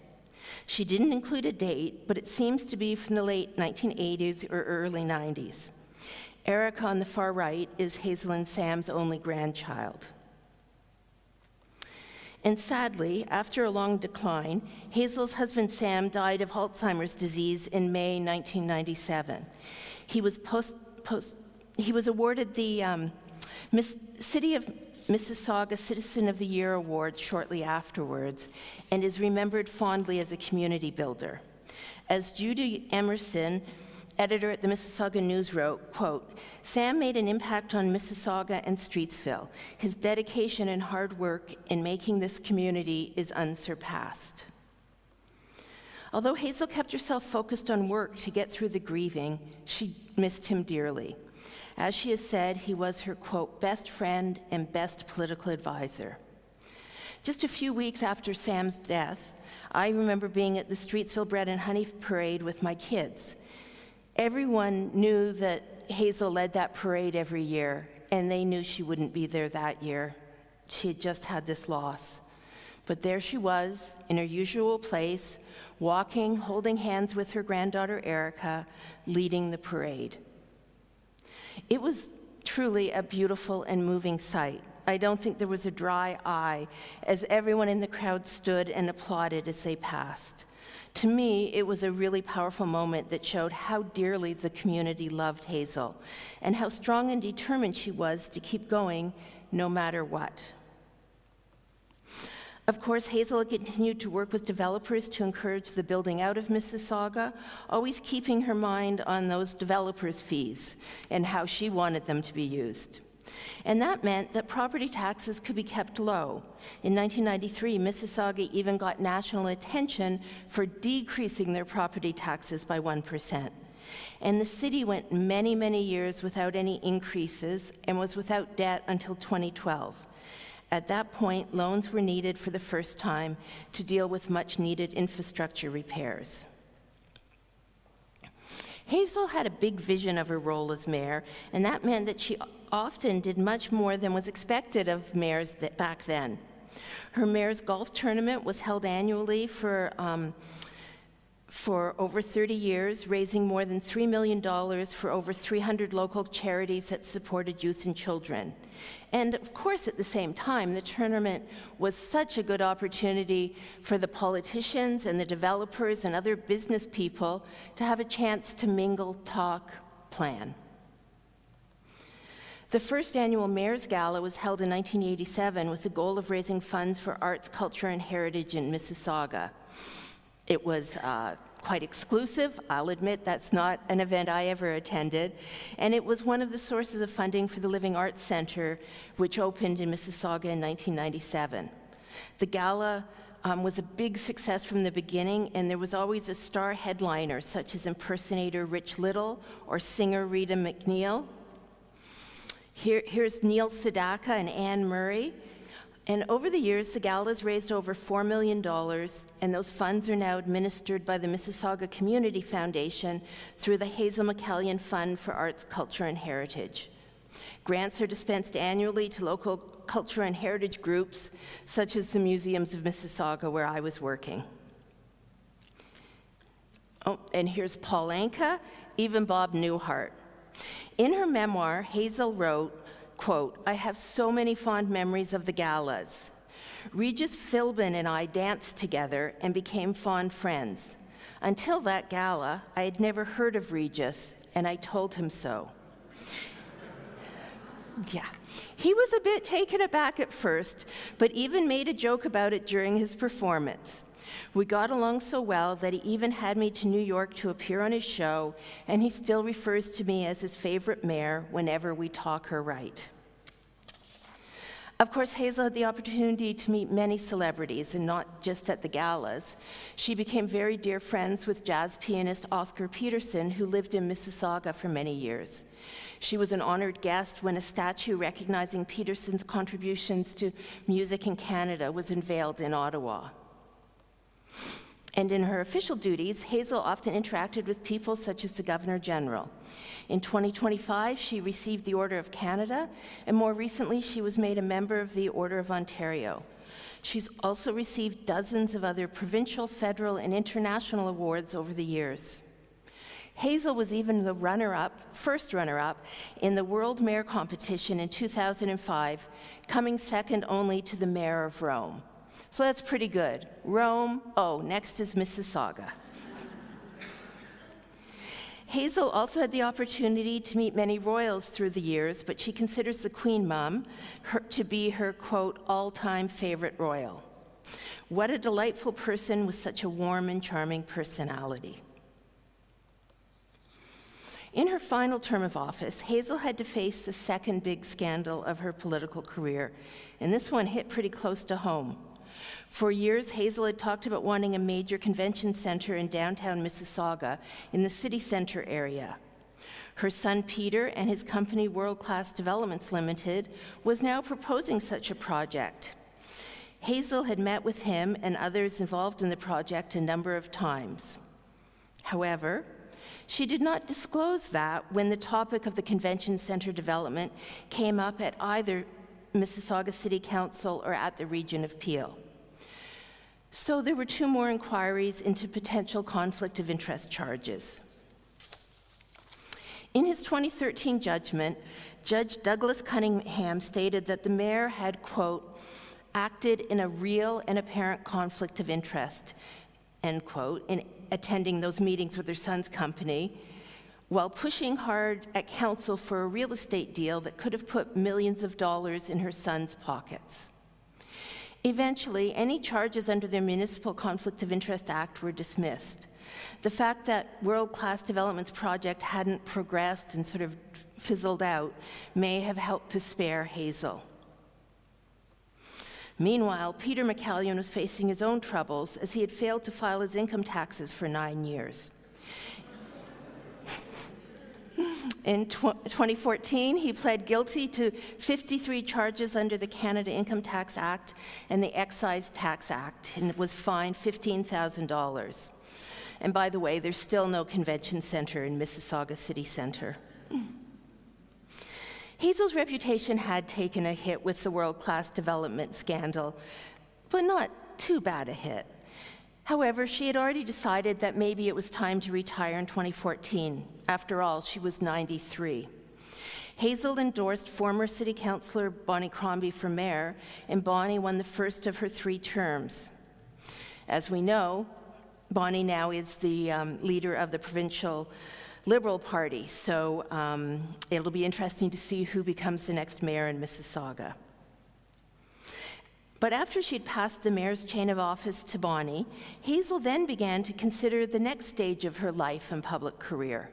L: She didn't include a date, but it seems to be from the late 1980s or early 90s. Erica on the far right is Hazel and Sam's only grandchild. And sadly, after a long decline, Hazel's husband Sam died of Alzheimer's disease in May 1997. He was awarded the City of Mississauga Citizen of the Year Award shortly afterwards, and is remembered fondly as a community builder. As Judy Emerson, editor at the Mississauga News, wrote, quote, "Sam made an impact on Mississauga and Streetsville. His dedication and hard work in making this community is unsurpassed." Although Hazel kept herself focused on work to get through the grieving, she missed him dearly. As she has said, he was her, quote, "best friend and best political advisor." Just a few weeks after Sam's death, I remember being at the Streetsville Bread and Honey Parade with my kids. Everyone knew that Hazel led that parade every year, and they knew she wouldn't be there that year. She had just had this loss. But there she was, in her usual place, walking, holding hands with her granddaughter Erica, leading the parade. It was truly a beautiful and moving sight. I don't think there was a dry eye as everyone in the crowd stood and applauded as they passed. To me, it was a really powerful moment that showed how dearly the community loved Hazel and how strong and determined she was to keep going no matter what. Of course, Hazel continued to work with developers to encourage the building out of Mississauga, always keeping her mind on those developers' fees and how she wanted them to be used. And that meant that property taxes could be kept low. In 1993, Mississauga even got national attention for decreasing their property taxes by 1%. And the city went many, many years without any increases and was without debt until 2012. At that point, loans were needed for the first time to deal with much-needed infrastructure repairs. Hazel had a big vision of her role as mayor, and that meant that she often did much more than was expected of mayors back then. Her mayor's golf tournament was held annually for over 30 years, raising more than $3 million for over 300 local charities that supported youth and children. And of course, at the same time, the tournament was such a good opportunity for the politicians and the developers and other business people to have a chance to mingle, talk, plan. The first annual Mayor's Gala was held in 1987 with the goal of raising funds for arts, culture, and heritage in Mississauga. It was quite exclusive. I'll admit that's not an event I ever attended. And it was one of the sources of funding for the Living Arts Center, which opened in Mississauga in 1997. The gala was a big success from the beginning, and there was always a star headliner, such as impersonator Rich Little or singer Rita McNeil. Here's Neil Sedaka and Anne Murray. And over the years, the gala's raised over $4 million, and those funds are now administered by the Mississauga Community Foundation through the Hazel McCallion Fund for Arts, Culture, and Heritage. Grants are dispensed annually to local culture and heritage groups, such as the Museums of Mississauga, where I was working. Oh, and here's Paul Anka, even Bob Newhart. In her memoir, Hazel wrote, quote, "I have so many fond memories of the galas. Regis Philbin and I danced together and became fond friends. Until that gala, I had never heard of Regis, and I told him so." Yeah, he was a bit taken aback at first, but even made a joke about it during his performance. We got along so well that he even had me to New York to appear on his show, and he still refers to me as his favorite mayor whenever we talk her right. Of course, Hazel had the opportunity to meet many celebrities, and not just at the galas. She became very dear friends with jazz pianist Oscar Peterson, who lived in Mississauga for many years. She was an honored guest when a statue recognizing Peterson's contributions to music in Canada was unveiled in Ottawa. And in her official duties, Hazel often interacted with people such as the Governor General. In 2025, she received the Order of Canada, and more recently, she was made a member of the Order of Ontario. She's also received dozens of other provincial, federal, and international awards over the years. Hazel was even the first runner-up in the World Mayor Competition in 2005, coming second only to the Mayor of Rome. So that's pretty good. Rome, oh, next is Mississauga. Hazel also had the opportunity to meet many royals through the years, but she considers the Queen Mum to be her, quote, all-time favorite royal. What a delightful person with such a warm and charming personality. In her final term of office, Hazel had to face the second big scandal of her political career, and this one hit pretty close to home. For years, Hazel had talked about wanting a major convention center in downtown Mississauga in the city center area. Her son Peter and his company World Class Developments Limited was now proposing such a project. Hazel had met with him and others involved in the project a number of times. However, she did not disclose that when the topic of the convention center development came up at either Mississauga City Council or at the Region of Peel. So there were 2 more inquiries into potential conflict of interest charges. In his 2013 judgment, Judge Douglas Cunningham stated that the mayor had, quote, acted in a real and apparent conflict of interest, end quote, in attending those meetings with her son's company, while pushing hard at council for a real estate deal that could have put millions of dollars in her son's pockets. Eventually, any charges under the Municipal Conflict of Interest Act were dismissed. The fact that World Class Development's project hadn't progressed and sort of fizzled out may have helped to spare Hazel. Meanwhile, Peter McCallion was facing his own troubles as he had failed to file his income taxes for 9 years. In 2014, he pled guilty to 53 charges under the Canada Income Tax Act and the Excise Tax Act, and was fined $15,000. And by the way, there's still no convention center in Mississauga City Centre. Hazel's reputation had taken a hit with the world-class development scandal, but not too bad a hit. However, she had already decided that maybe it was time to retire in 2014. After all, she was 93. Hazel endorsed former City Councillor Bonnie Crombie for mayor, and Bonnie won the first of her 3 terms. As we know, Bonnie now is the leader of the provincial Liberal Party, so it'll be interesting to see who becomes the next mayor in Mississauga. But after she'd passed the mayor's chain of office to Bonnie, Hazel then began to consider the next stage of her life and public career.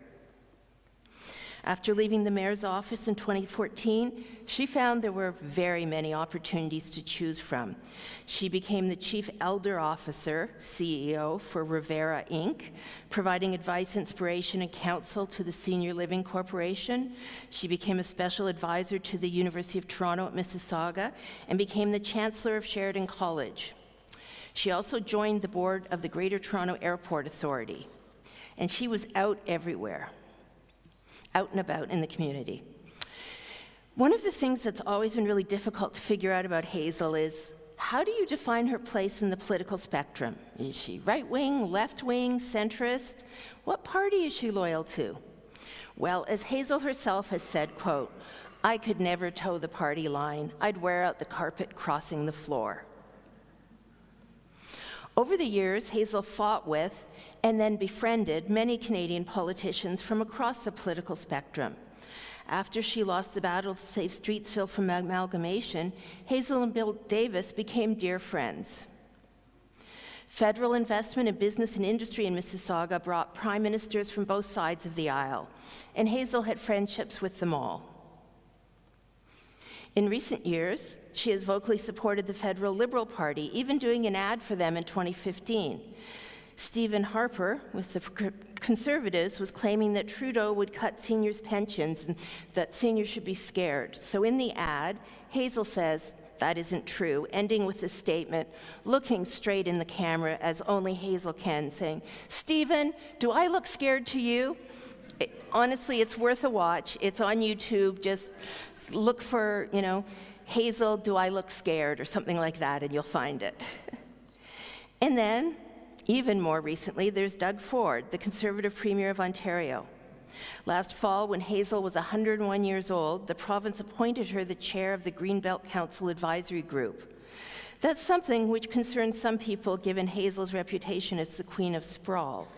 L: After leaving the mayor's office in 2014, she found there were very many opportunities to choose from. She became the Chief Elder Officer, CEO, for Rivera Inc., providing advice, inspiration, and counsel to the Senior Living Corporation. She became a special advisor to the University of Toronto at Mississauga and became the Chancellor of Sheridan College. She also joined the board of the Greater Toronto Airport Authority, and she was out everywhere, out and about in the community. One of the things that's always been really difficult to figure out about Hazel is, how do you define her place in the political spectrum? Is she right-wing, left-wing, centrist? What party is she loyal to? Well, as Hazel herself has said, quote, "I could never toe the party line. I'd wear out the carpet crossing the floor." Over the years, Hazel fought with and then befriended many Canadian politicians from across the political spectrum. After she lost the battle to save Streetsville from amalgamation, Hazel and Bill Davis became dear friends. Federal investment in business and industry in Mississauga brought prime ministers from both sides of the aisle, and Hazel had friendships with them all. In recent years, she has vocally supported the federal Liberal Party, even doing an ad for them in 2015. Stephen Harper, with the Conservatives, was claiming that Trudeau would cut seniors' pensions and that seniors should be scared. So in the ad, Hazel says, "That isn't true," ending with a statement, looking straight in the camera as only Hazel can, saying, "Stephen, do I look scared to you?" Honestly, it's worth a watch. It's on YouTube. Just look for, Hazel, do I look scared, or something like that, and you'll find it. And then, even more recently, there's Doug Ford, the Conservative Premier of Ontario. Last fall, when Hazel was 101 years old, the province appointed her the chair of the Greenbelt Council Advisory Group. That's something which concerns some people, given Hazel's reputation as the Queen of Sprawl.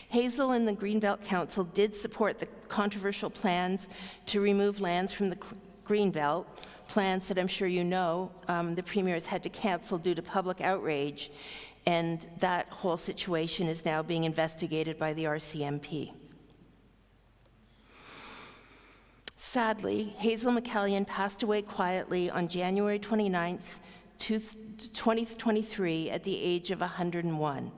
L: Hazel and the Greenbelt Council did support the controversial plans to remove lands from the Greenbelt, plans that I'm sure you know the Premier has had to cancel due to public outrage, and that whole situation is now being investigated by the RCMP. Sadly, Hazel McCallion passed away quietly on January 29th, 2023 at the age of 101.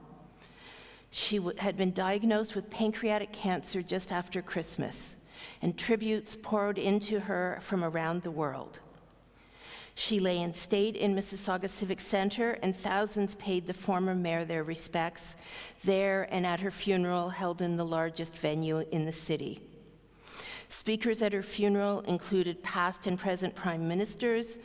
L: She had been diagnosed with pancreatic cancer just after Christmas, and tributes poured into her from around the world. She lay in state in Mississauga Civic Centre, and thousands paid the former mayor their respects there and at her funeral, held in the largest venue in the city. Speakers at her funeral included past and present prime ministers,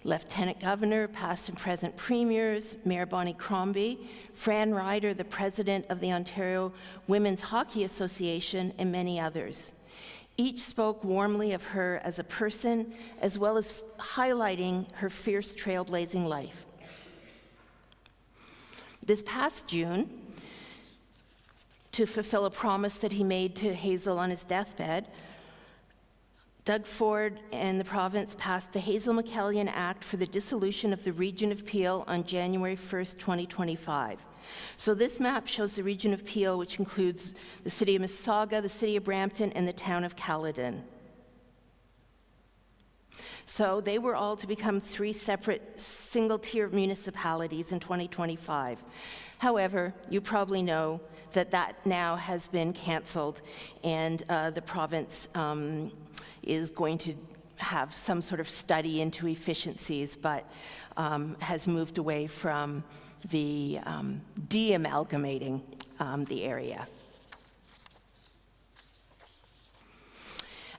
L: Lieutenant Governor, past and present premiers, Mayor Bonnie Crombie, Fran Ryder, the president of the Ontario Women's Hockey Association, and many others. Each spoke warmly of her as a person, as well as highlighting her fierce trailblazing life. This past June, to fulfill a promise that he made to Hazel on his deathbed, Doug Ford and the province passed the Hazel McCallion Act for the dissolution of the Region of Peel on January 1st, 2025. So this map shows the Region of Peel, which includes the City of Mississauga, the City of Brampton, and the town of Caledon. So they were all to become 3 separate single-tier municipalities in 2025. However, you probably know that that now has been canceled, and the province is going to have some sort of study into efficiencies, but has moved away from the de-amalgamating the area.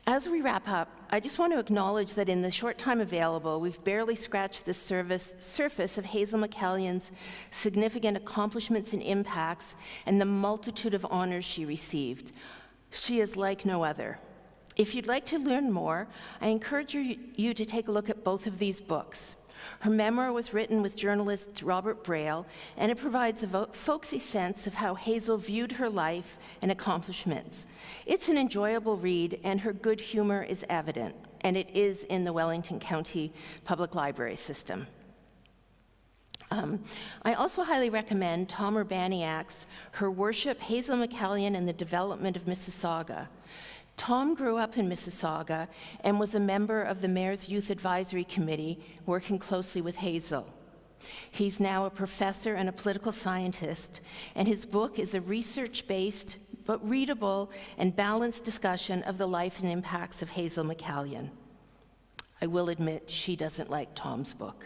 L: As we wrap up, I just want to acknowledge that in the short time available, we've barely scratched the surface of Hazel McCallion's significant accomplishments and impacts and the multitude of honors she received. She is like no other. If you'd like to learn more, I encourage you to take a look at both of these books. Her memoir was written with journalist Robert Braille, and it provides a folksy sense of how Hazel viewed her life and accomplishments. It's an enjoyable read, and her good humor is evident, and it is in the Wellington County Public Library system. I also highly recommend Tom Urbaniak's Her Worship, Hazel McCallion and the Development of Mississauga. Tom grew up in Mississauga and was a member of the Mayor's Youth Advisory Committee, working closely with Hazel. He's now a professor and a political scientist, and his book is a research-based but readable and balanced discussion of the life and impacts of Hazel McCallion. I will admit she doesn't like Tom's book.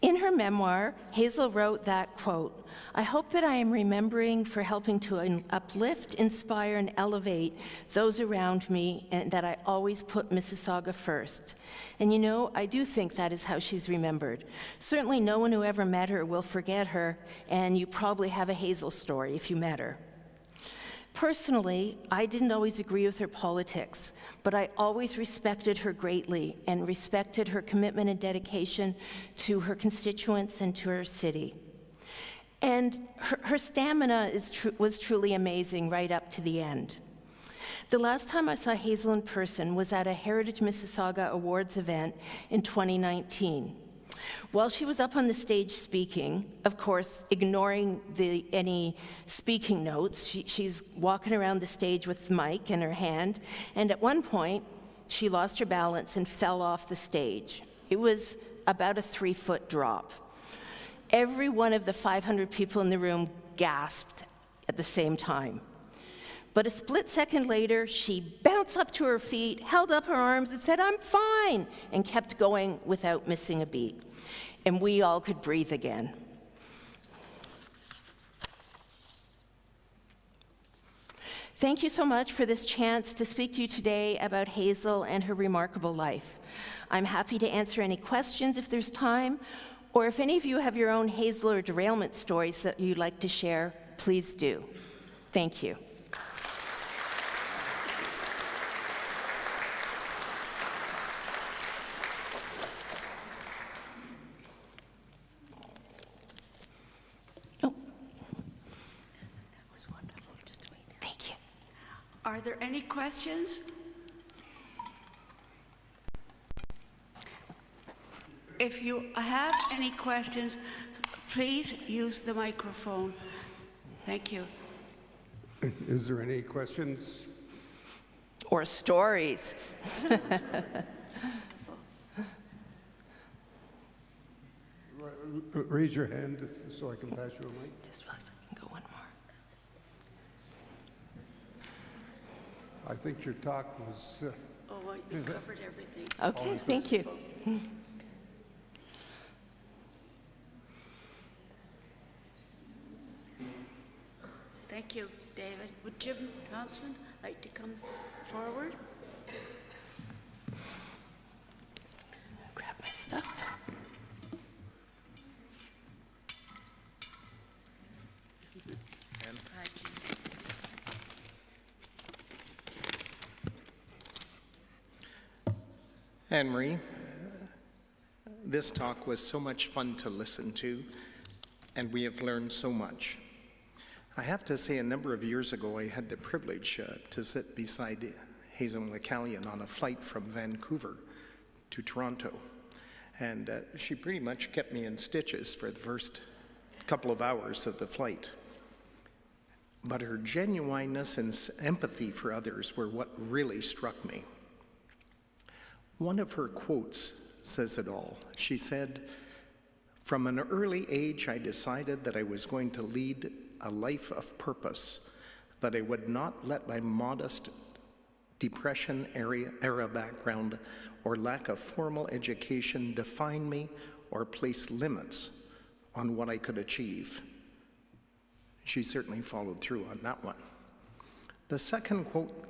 L: In her memoir, Hazel wrote that, quote, "I hope that I am remembering for helping to uplift, inspire, and elevate those around me, and that I always put Mississauga first." And you know, I do think that is how she's remembered. Certainly no one who ever met her will forget her, and you probably have a Hazel story if you met her. Personally, I didn't always agree with her politics, but I always respected her greatly and respected her commitment and dedication to her constituents and to her city. And her stamina was truly amazing right up to the end. The last time I saw Hazel in person was at a Heritage Mississauga Awards event in 2019. While she was up on the stage speaking, of course, ignoring any speaking notes, she's walking around the stage with the mic in her hand, and at one point, she lost her balance and fell off the stage. It was about a 3-foot drop. Every one of the 500 people in the room gasped at the same time. But a split second later, she bounced up to her feet, held up her arms, and said, "I'm fine," and kept going without missing a beat. And we all could breathe again. Thank you so much for this chance to speak to you today about Hazel and her remarkable life. I'm happy to answer any questions if there's time, or if any of you have your own Hazel or derailment stories that you'd like to share, please do. Thank you.
A: Are there any questions? If you have any questions, please use the microphone. Thank you.
M: Is there any questions?
L: Or stories.
M: Raise your hand so I can pass you a mic.
L: Just I can go one more.
M: I think your talk was...
A: You covered everything.
L: Okay, thank you.
A: Thank you, David. Would Jim Thompson like to come forward?
N: Anne-Marie, this talk was so much fun to listen to, and we have learned so much. I have to say, a number of years ago, I had the privilege to sit beside Hazel McCallion on a flight from Vancouver to Toronto. And she pretty much kept me in stitches for the first couple of hours of the flight. But her genuineness and empathy for others were what really struck me. One of her quotes says it all. She said, "From an early age, I decided that I was going to lead a life of purpose, that I would not let my modest Depression-era background or lack of formal education define me or place limits on what I could achieve." She certainly followed through on that one. The second quote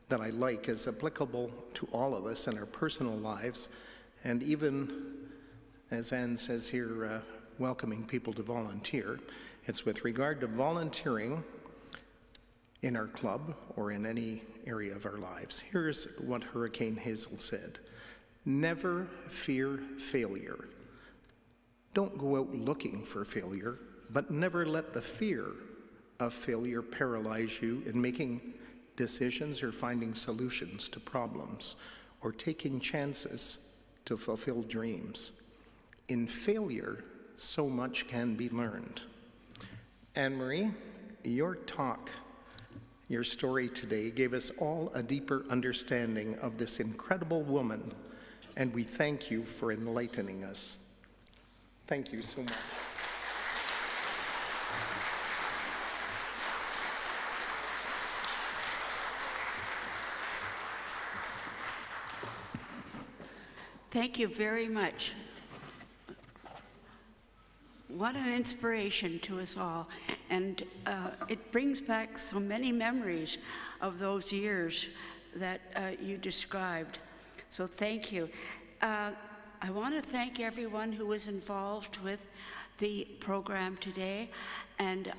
N: that I like is applicable to all of us in our personal lives, and even, as Anne says here, welcoming people to volunteer. It's with regard to volunteering in our club or in any area of our lives. Here's what Hurricane Hazel said: "Never fear failure. Don't go out looking for failure, but never let the fear of failure paralyze you in making decisions or finding solutions to problems or taking chances to fulfill dreams. In failure, so much can be learned." Anne-Marie, your talk, your story today gave us all a deeper understanding of this incredible woman, and we thank you for enlightening us. Thank you so much.
A: Thank you very much. What an inspiration to us all. And it brings back so many memories of those years that you described. So thank you. I want to thank everyone who was involved with the program today, and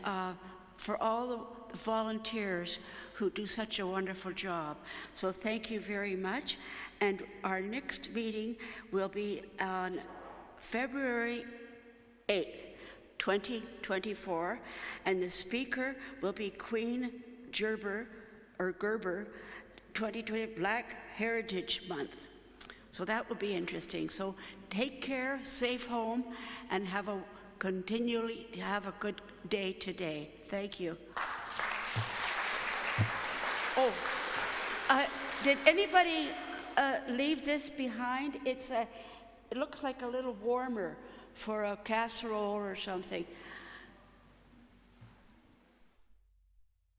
A: for all the volunteers who do such a wonderful job. So thank you very much. And our next meeting will be on February 8th, 2024, and the speaker will be Queen Gerber 2020 Black Heritage Month. So that will be interesting. So take care, safe home, and continually have a good day today. Thank you. Oh, did anybody leave this behind? It looks like a little warmer for a casserole or something.